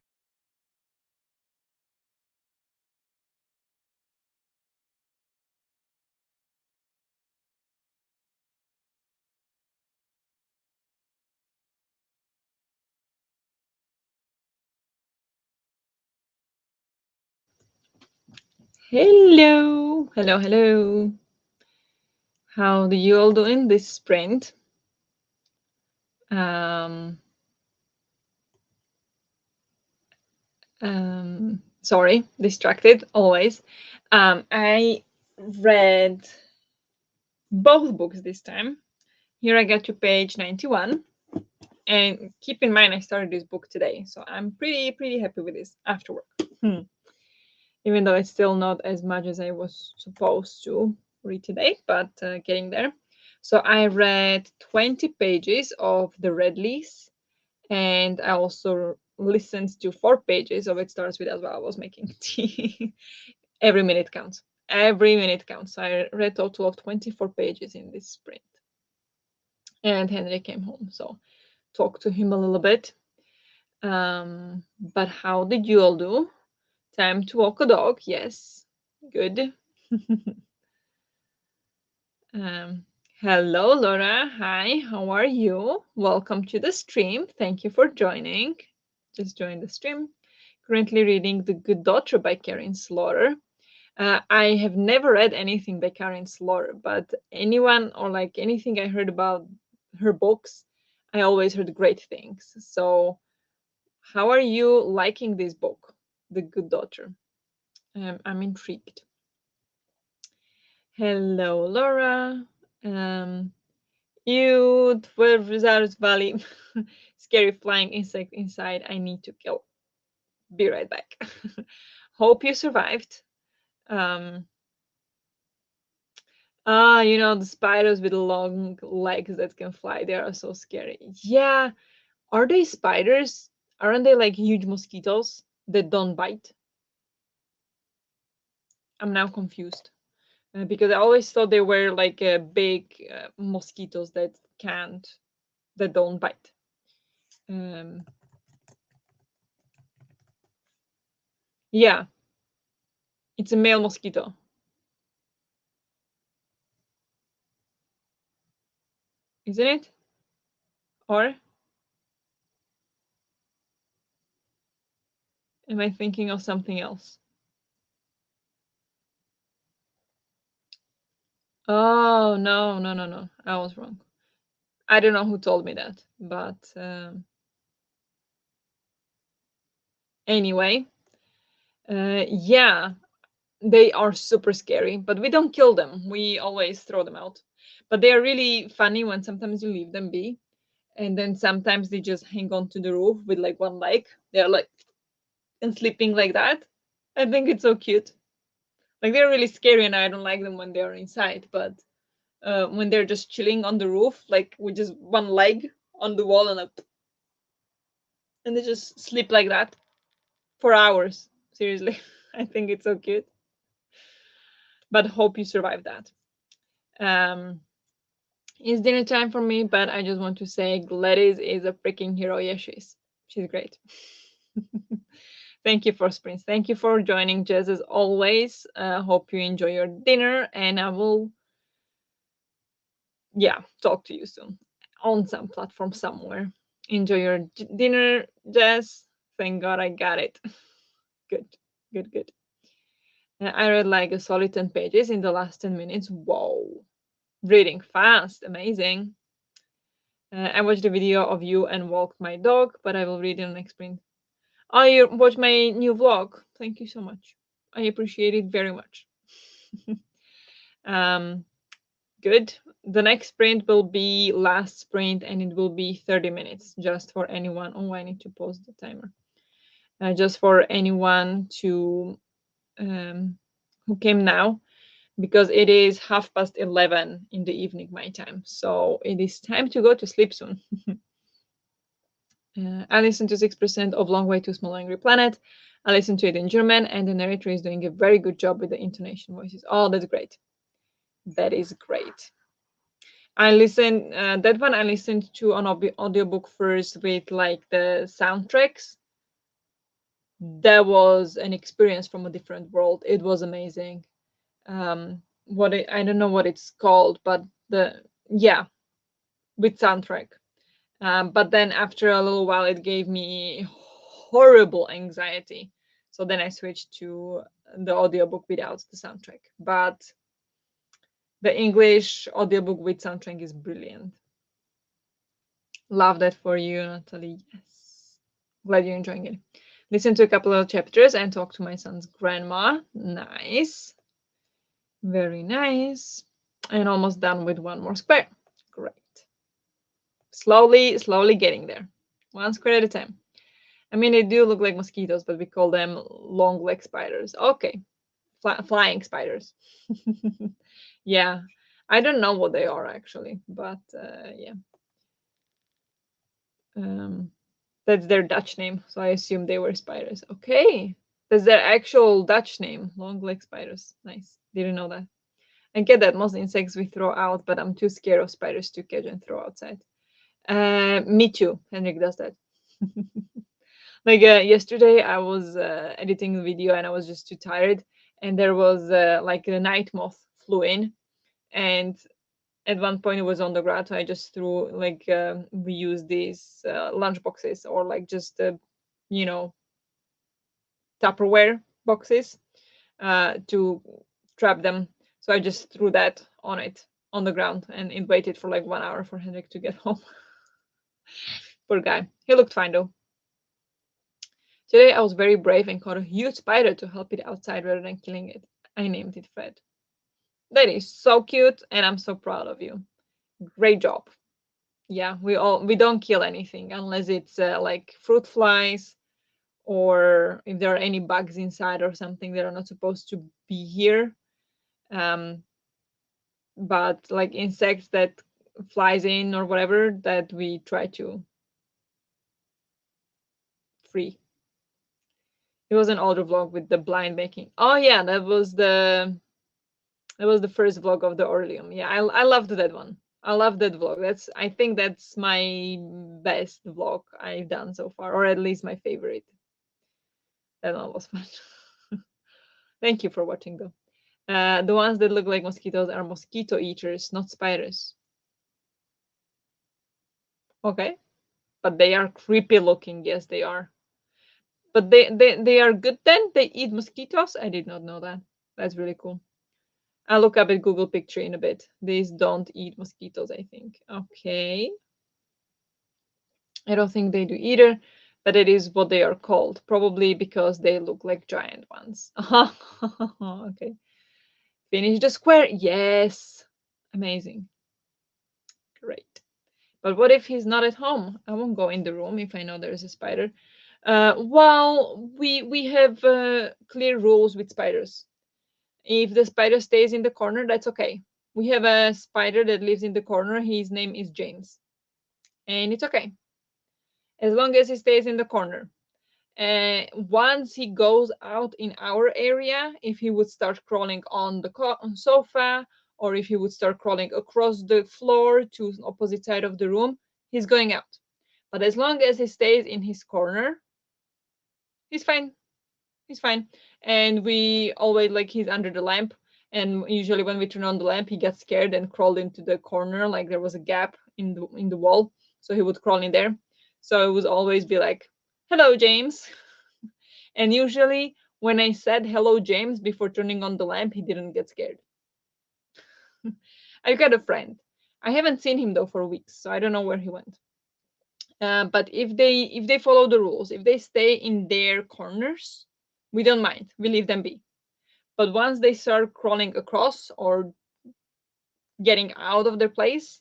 Hello, hello, hello. How do you all doing this sprint? Um, Sorry, distracted always. I read both books this time. Here I get to page 91. And keep in mind, I started this book today, so I'm pretty happy with this after work. Even though it's still not as much as I was supposed to read today, but getting there. So I read 20 pages of The Red Lease, and I also listened to 4 pages of It Starts With Us while I was making tea. Every minute counts. Every minute counts. So I read a total of 24 pages in this sprint. And Henry came home, so talked to him a little bit. But how did you all do? Time to walk a dog. Yes, good. um, Hello, Laura. Hi, how are you? Welcome to the stream. Thank you for joining. Just joined the stream. Currently reading The Good Daughter by Karen Slaughter. I have never read anything by Karen Slaughter, but anyone or like anything I heard about her books, I always heard great things. So, how are you liking this book, The Good Daughter? I'm intrigued. Hello, Laura. You, 12 Reserves Valley. Scary flying insect inside. I need to kill. Be right back. Hope you survived. Um, the spiders with long legs that can fly. They are so scary. Yeah. Are they spiders? Aren't they like huge mosquitoes that don't bite? I'm now confused. Because I always thought they were like big mosquitoes that don't bite. Um, yeah, it's a male mosquito, isn't it? Or am I thinking of something else? Oh, no, no, no, no. I was wrong. I don't know who told me that, but anyway, yeah, they are super scary, but we don't kill them. We always throw them out. But they are really funny when sometimes you leave them be, and then sometimes they just hang on to the roof with like one leg. They're like and sleeping like that. I think it's so cute. Like they're really scary, and I don't like them when they're inside. But when they're just chilling on the roof, like with just one leg on the wall, and they just sleep like that for hours. Seriously, I think it's so cute. But hope you survive that. Um, it's dinner time for me, but I just want to say Gladys is a freaking hero. Yeah, she's great. Thank you for sprints. Thank you for joining, Jess, as always. Hope you enjoy your dinner, and I will, yeah, talk to you soon on some platform somewhere. Enjoy your dinner, Jess. Thank God I got it. Good, good, good. I read like a solid 10 pages in the last 10 minutes. Whoa. Reading fast. Amazing. I watched a video of you and walked my dog, but I will read in the next sprint. Oh, you watched my new vlog. Thank you so much. I appreciate it very much. um, good. The next sprint will be last sprint, and it will be 30 minutes just for anyone. Oh, I need to pause the timer. Just for anyone to who came now, because it is 11:30 in the evening my time. So it is time to go to sleep soon. I listened to 6% of Long Way to Small Angry Planet. I listened to it in German, and the narrator is doing a very good job with the intonation voices. Oh, that's great. That is great. I listened that one. I listened to an audiobook first with like the soundtracks. That was an experience from a different world. It was amazing. I don't know what it's called, but the yeah, with soundtrack. But then after a little while, it gave me horrible anxiety. So then I switched to the audiobook without the soundtrack. But the English audiobook with soundtrack is brilliant. Love that for you, Natalie. Yes. Glad you're enjoying it. Listen to a couple of chapters and talk to my son's grandma. Nice. Very nice. And almost done with one more square. Great. Slowly getting there. One square at a time. I mean, they do look like mosquitoes, but we call them long leg spiders. Okay. Flying spiders. Yeah. I don't know what they are actually, but yeah. Um, that's their Dutch name, so I assume they were spiders. Okay. That's their actual Dutch name, long leg spiders. Nice. Didn't know that. I get that most insects we throw out, but I'm too scared of spiders to catch and throw outside. Me too. Henrik does that. Like yesterday, I was editing the video and I was just too tired, and there was like a night moth flew in, and at one point it was on the ground. So I just threw like we use these lunch boxes or like just you know Tupperware boxes to trap them. So I just threw that on it on the ground and it waited for like 1 hour for Henrik to get home. Poor guy. He looked fine though. Today I was very brave and caught a huge spider to help it outside rather than killing it. I named it Fred. That is so cute and I'm so proud of you. Great job. Yeah, we don't kill anything unless it's like fruit flies or if there are any bugs inside or something that are not supposed to be here. Um, but like insects that flies in or whatever that we try to free. It was an older vlog with the blind making. Oh yeah, that was the first vlog of the Orleum. Yeah, I loved that one. I love that vlog. I think that's my best vlog I've done so far, or at least my favorite. That one was fun. Thank you for watching though. The ones that look like mosquitoes are mosquito eaters, not spiders. Okay, but they are creepy looking. Yes, they are. But they are good then? They eat mosquitoes? I did not know that. That's really cool. I'll look up at Google picture in a bit. These don't eat mosquitoes, I think. Okay. I don't think they do either, but it is what they are called, probably because they look like giant ones. Okay. Finish the square. Yes. Amazing. Great. But what if he's not at home? I won't go in the room if I know there's a spider. Well, we have clear rules with spiders. If the spider stays in the corner, that's okay. We have a spider that lives in the corner. His name is James, and it's okay as long as he stays in the corner. Once he goes out in our area, if he would start crawling on the sofa or if he would start crawling across the floor to the opposite side of the room, he's going out. But as long as he stays in his corner, he's fine. He's fine. And we always like he's under the lamp. And usually when we turn on the lamp, he gets scared and crawled into the corner, like there was a gap in the wall. So he would crawl in there. So it would always be like, "Hello, James." And usually when I said hello, James, before turning on the lamp, he didn't get scared. I've got a friend. I haven't seen him though for weeks, so I don't know where he went. But if they follow the rules, if they stay in their corners, we don't mind. We leave them be. But once they start crawling across or getting out of their place,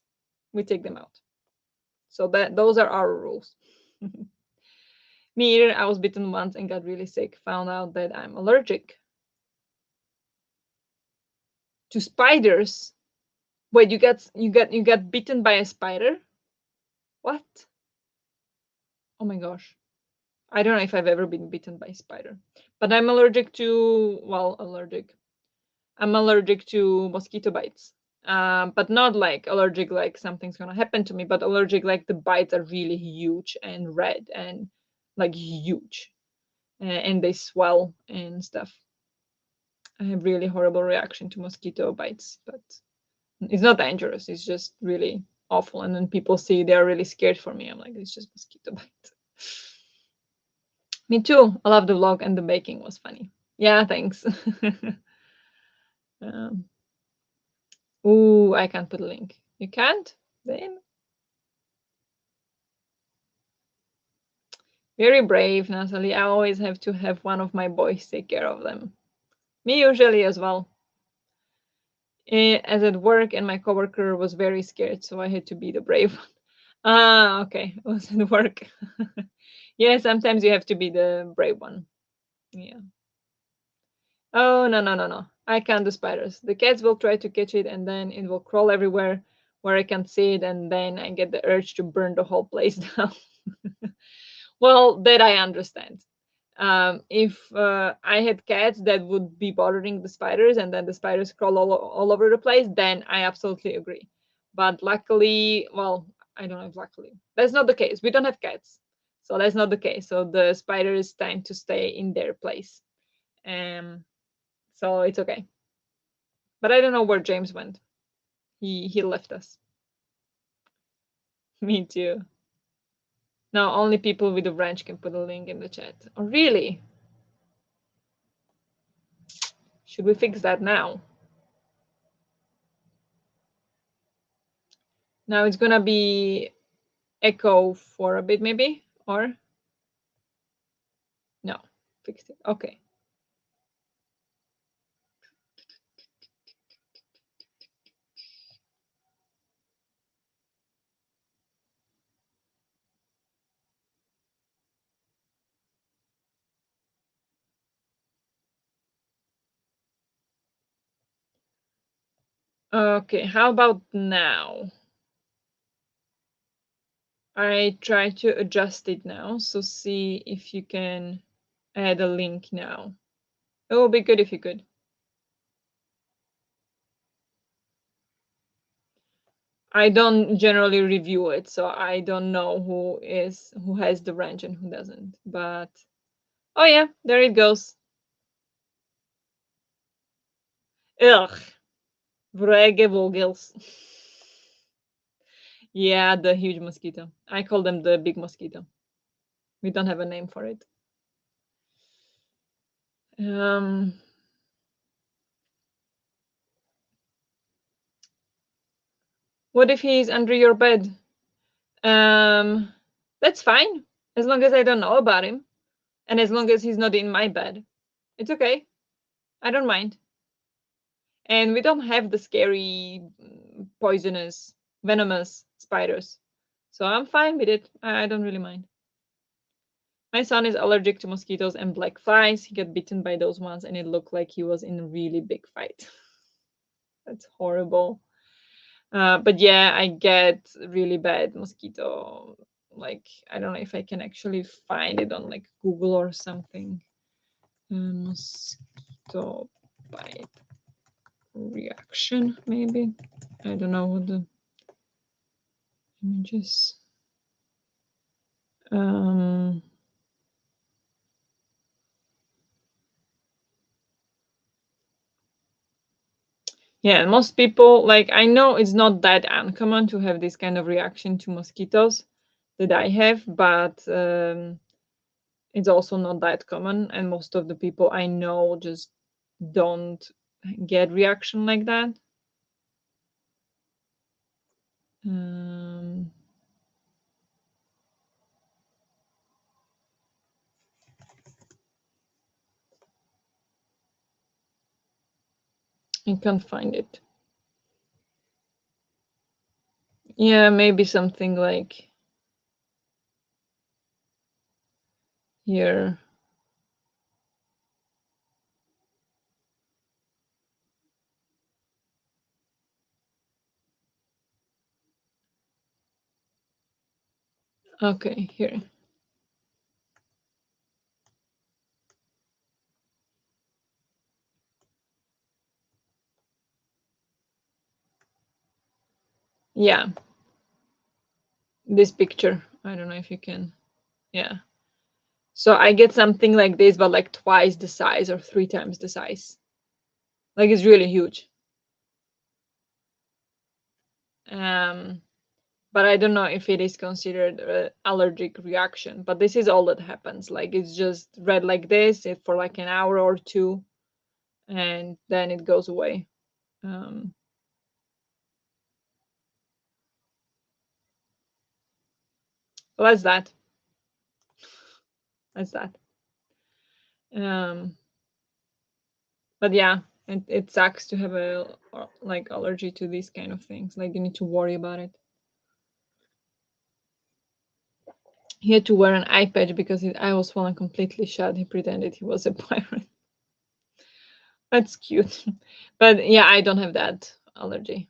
we take them out. So that those are our rules. Me either. I was bitten once and got really sick. Found out that I'm allergic to spiders. Wait, you got bitten by a spider? What? Oh my gosh. I don't know if I've ever been bitten by a spider. But I'm allergic to, well, allergic. I'm allergic to mosquito bites. but not like allergic, like something's gonna happen to me, but allergic like the bites are really huge and red and like huge, and they swell and stuff. I have really horrible reaction to mosquito bites, but it's not dangerous. It's just really awful. And then people see they're really scared for me. I'm like, it's just mosquito bite. Me too. I love the vlog and the baking was funny. Yeah, thanks. um, ooh, I can't put a link. You can't? Then very brave, Natalie. I always have to have one of my boys take care of them. Me usually as well. As at work, and my coworker was very scared, so I had to be the brave one. Ah, okay. It was at work. Yeah, sometimes you have to be the brave one. Yeah. Oh, no, no, no, no. I can't do spiders. The cats will try to catch it and then it will crawl everywhere where I can't see it, and then I get the urge to burn the whole place down. Well, that I understand. If I had cats that would be bothering the spiders and then the spiders crawl all over the place, then I absolutely agree. But luckily, well, I don't know if luckily. That's not the case. We don't have cats. So that's not the case. So the spiders tend to stay in their place. Um, so it's okay. But I don't know where James went. He left us. Me too. No, only people with a wrench can put a link in the chat. Oh, really? Should we fix that now? Now it's gonna be echo for a bit, maybe? Or no? Fixed it. Okay. Okay, how about now? I try to adjust it now, so see if you can add a link now. It would be good if you could. I don't generally review it, so I don't know who has the range and who doesn't. But oh yeah, there it goes. Ugh, Vrege Vogels. Yeah, the huge mosquito. I call them the big mosquito. We don't have a name for it. Um, what if he's under your bed? Um, that's fine, as long as I don't know about him, and as long as he's not in my bed. It's okay. I don't mind. And we don't have the scary, poisonous, venomous spiders. So I'm fine with it. I don't really mind. My son is allergic to mosquitoes and black flies. He got bitten by those ones and it looked like he was in a really big fight. That's horrible. But yeah, I get really bad mosquito. Like, I don't know if I can actually find it on like Google or something. Mosquito bite reaction, maybe. I don't know what the images. Um, yeah, most people, like, I know it's not that uncommon to have this kind of reaction to mosquitoes that I have, but it's also not that common, and most of the people I know just don't get reaction like that. Um, I can't find it. Yeah, maybe something like here. Okay, here. Yeah, this picture. I don't know if you can. Yeah. So I get something like this, but like twice the size or 3 times the size. Like it's really huge. Um, but I don't know if it is considered an allergic reaction. But this is all that happens. Like it's just red like this for like an hour or two, and then it goes away. Um, so that's that. That's that. Um, but yeah, it sucks to have a like allergy to these kind of things. Like you need to worry about it. He had to wear an eye patch because his eye was swollen completely shut. He pretended he was a pirate. That's cute. But yeah, I don't have that allergy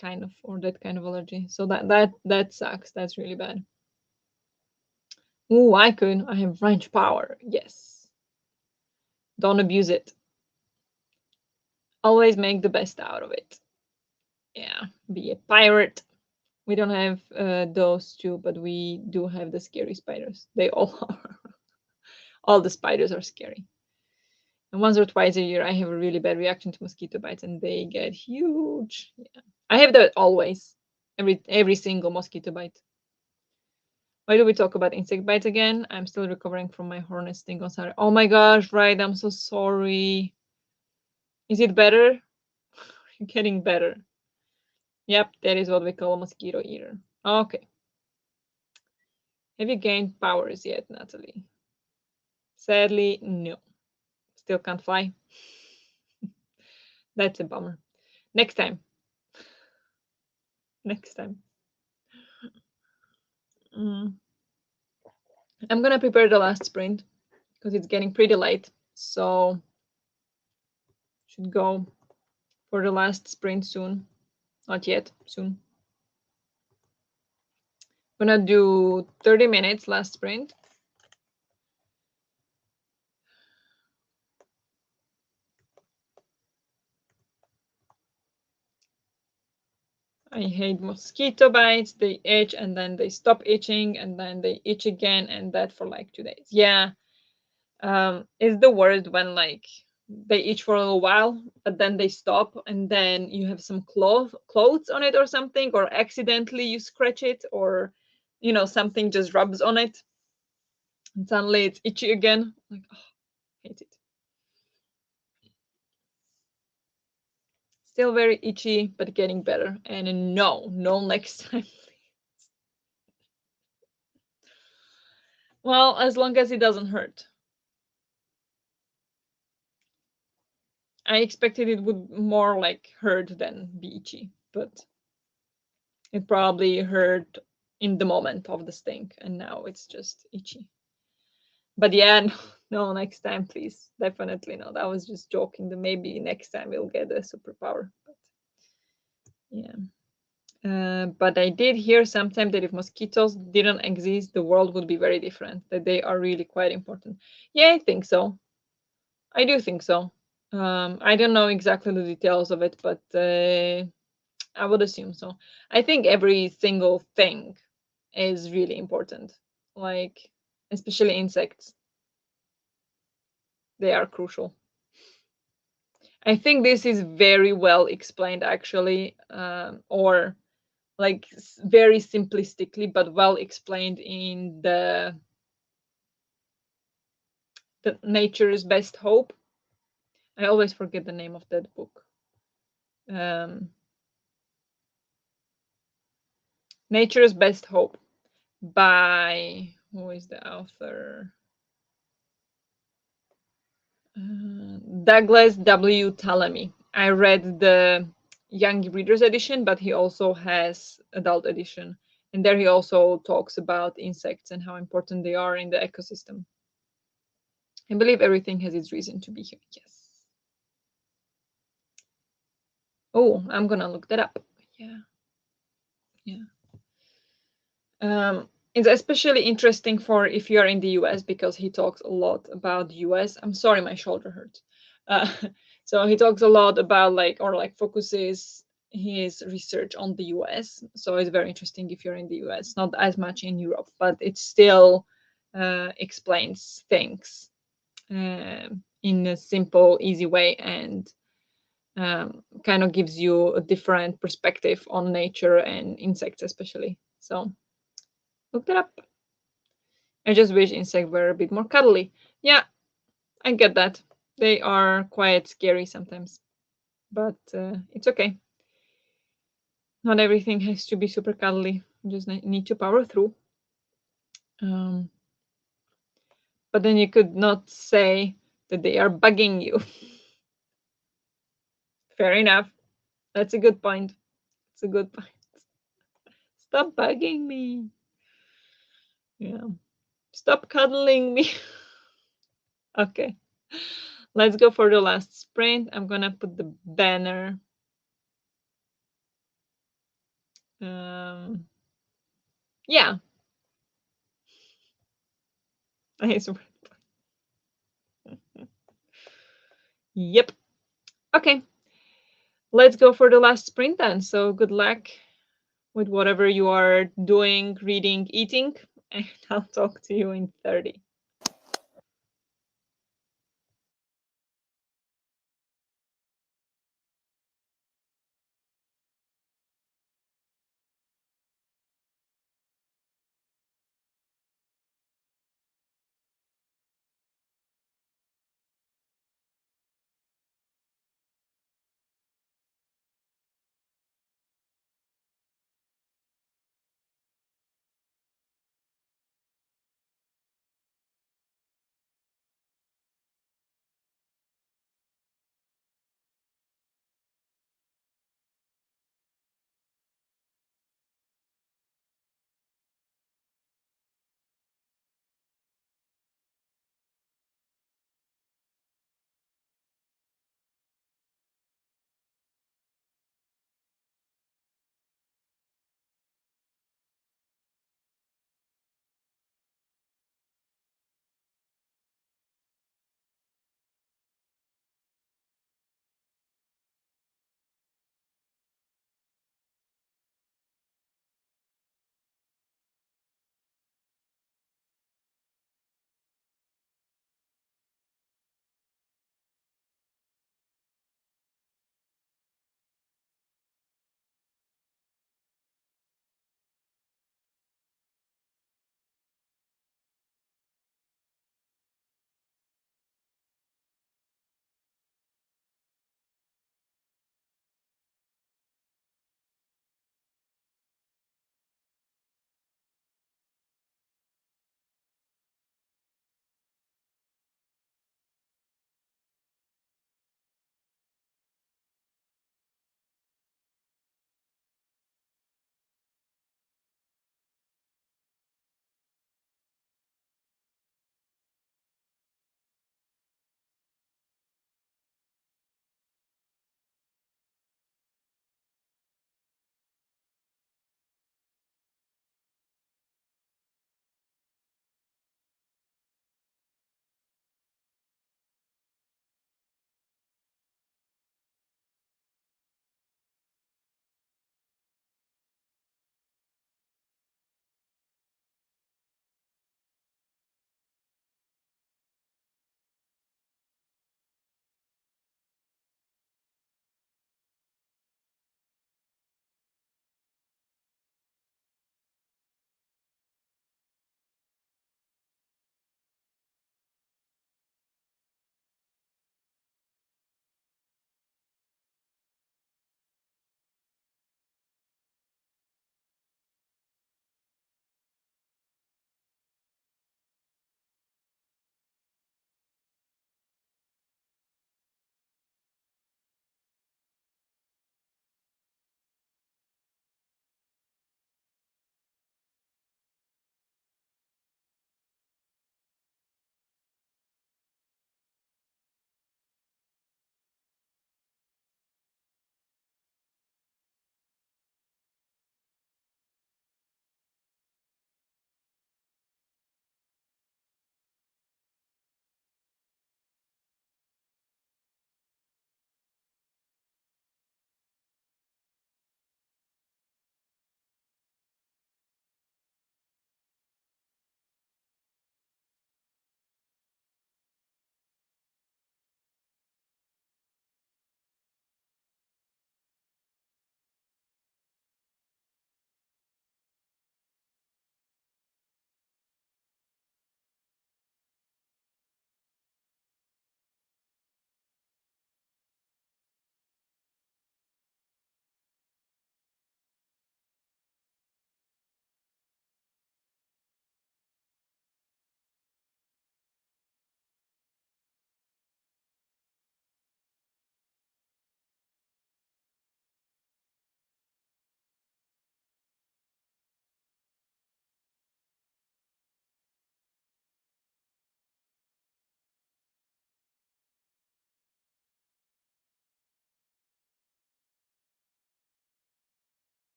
kind of or that kind of allergy. So that sucks. That's really bad. Ooh, I could. I have range power. Yes. Don't abuse it. Always make the best out of it. Yeah. Be a pirate. We don't have those two, but we do have the scary spiders. They all are. All the spiders are scary. And once or twice a year, I have a really bad reaction to mosquito bites, and they get huge. Yeah. I have that always, every single mosquito bite. Why do we talk about insect bites again? I'm still recovering from my hornet sting on Saturday. Oh my gosh, right? I'm so sorry. Is it better? Getting better. Yep, that is what we call a mosquito eater. Okay. Have you gained powers yet, Natalie? Sadly, no. Still can't fly. That's a bummer. Next time. Next time. Mm. I'm gonna prepare the last sprint because it's getting pretty late. So should go for the last sprint soon. Not yet, soon. Gonna do 30 minutes last sprint. I hate mosquito bites. They itch and then they stop itching and then they itch again and that for like 2 days. Yeah. It's the worst when like they itch for a little while, but then they stop and then you have some clothes on it or something, or accidentally you scratch it, or something just rubs on it and suddenly it's itchy again. Like, oh, hate it. Still very itchy, but getting better. And no next time. Well, as long as it doesn't hurt. I expected it would more like hurt than be itchy, but it probably hurt in the moment of the sting, and now it's just itchy. But yeah, no, next time, please. Definitely not. I was just joking that maybe next time we'll get a superpower. But yeah. But I did hear sometime that if mosquitoes didn't exist, the world would be very different, that they are really quite important. Yeah, I think so. I do think so. I don't know exactly the details of it, but I would assume so. I think every single thing is really important, like especially insects. They are crucial. I think this is very well explained, actually, or like very simplistically, but well explained in the Nature's Best Hope. I always forget the name of that book. Um, Nature's Best Hope by who is the author? Douglas W. Talamy. I read the young readers edition, but he also has adult edition, and there he also talks about insects and how important they are in the ecosystem. I believe everything has its reason to be here. Yes. Oh, I'm gonna look that up. Yeah. Yeah. It's especially interesting for if you are in the US because he talks a lot about the US. I'm sorry, my shoulder hurts. Uh, so he talks a lot about like focuses his research on the US. So it's very interesting if you're in the US, not as much in Europe, but it still explains things in a simple, easy way, and kind of gives you a different perspective on nature and insects, especially. So look that up. I just wish insects were a bit more cuddly. Yeah, I get that. They are quite scary sometimes, but it's okay. Not everything has to be super cuddly. You just need to power through. Um, but then you could not say that they are bugging you. Fair enough. That's a good point. It's a good point. Stop bugging me. Yeah. Stop cuddling me. Okay. Let's go for the last sprint. I'm gonna put the banner. Yeah. Nice. Yep. Okay. Let's go for the last sprint then. So good luck with whatever you are doing, reading, eating, and I'll talk to you in 30.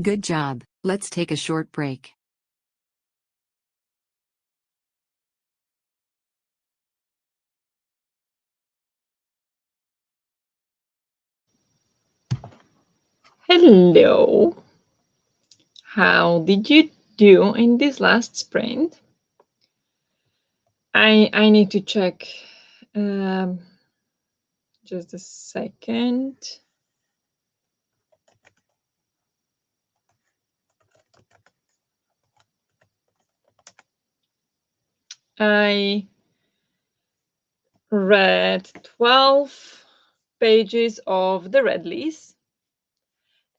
Good job. Let's take a short break. Hello. How did you do in this last sprint? I need to check. Um, just a second. I read 12 pages of the Red Lease,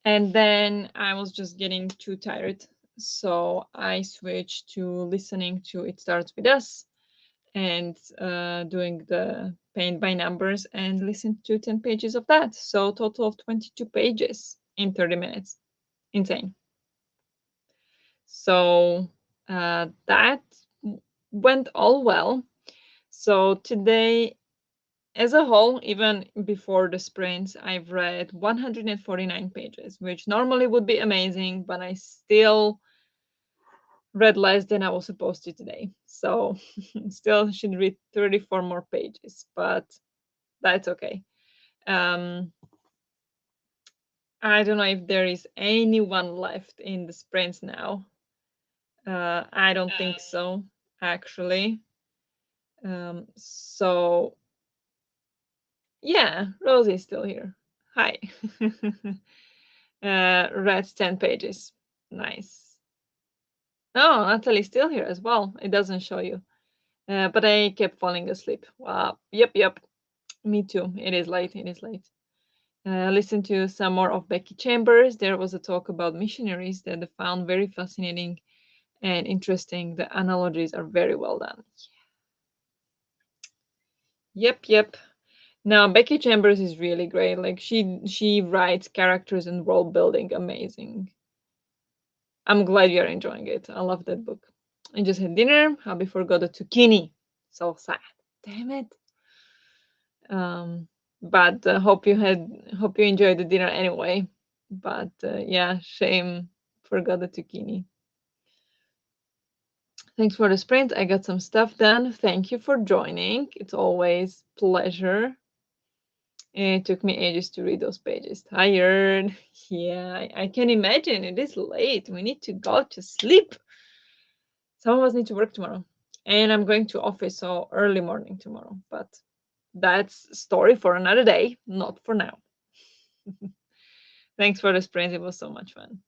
and then I was just getting too tired. So I switched to listening to It Starts With Us and doing the paint by numbers and listened to 10 pages of that. So total of 22 pages in 30 minutes. Insane. So that went all well. So today, as a whole, even before the sprints, I've read 149 pages, which normally would be amazing, but I still read less than I was supposed to today. So still should read 34 more pages, but that's okay. Um, I don't know if there is anyone left in the sprints now. I don't think so, actually. So yeah, Rosie's still here. Hi. Read 10 pages. Nice. Oh, Natalie's still here as well. It doesn't show you. But I kept falling asleep. Wow. Yep. Me too. It is late. It is late. Listen to some more of Becky Chambers. There was a talk about missionaries that I found very fascinating and interesting. The analogies are very well done. Yep. Now Becky Chambers is really great. Like she writes characters and world building amazing. I'm glad you're enjoying it. I love that book. I just had dinner. I forgot the zucchini. So sad. Damn it. But hope you enjoyed the dinner anyway. But yeah, shame forgot the zucchini. Thanks for the sprint. I got some stuff done. Thank you for joining. It's always pleasure. It took me ages to read those pages. Tired. Yeah, I can imagine. It is late. We need to go to sleep. Some of us need to work tomorrow. And I'm going to office so early morning tomorrow. But that's a story for another day, not for now. Thanks for the sprint. It was so much fun.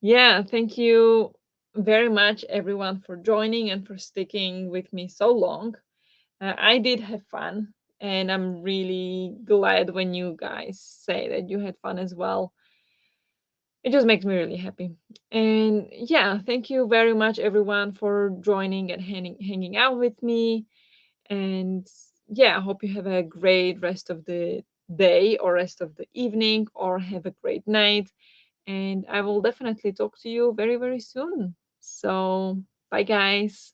Yeah, thank you very much, everyone, for joining and for sticking with me so long. I did have fun, and I'm really glad when you guys say that you had fun as well. It just makes me really happy. And yeah, thank you very much, everyone, for joining and hanging out with me. And yeah, I hope you have a great rest of the day or rest of the evening or have a great night. And I will definitely talk to you very, very soon. So, bye, guys.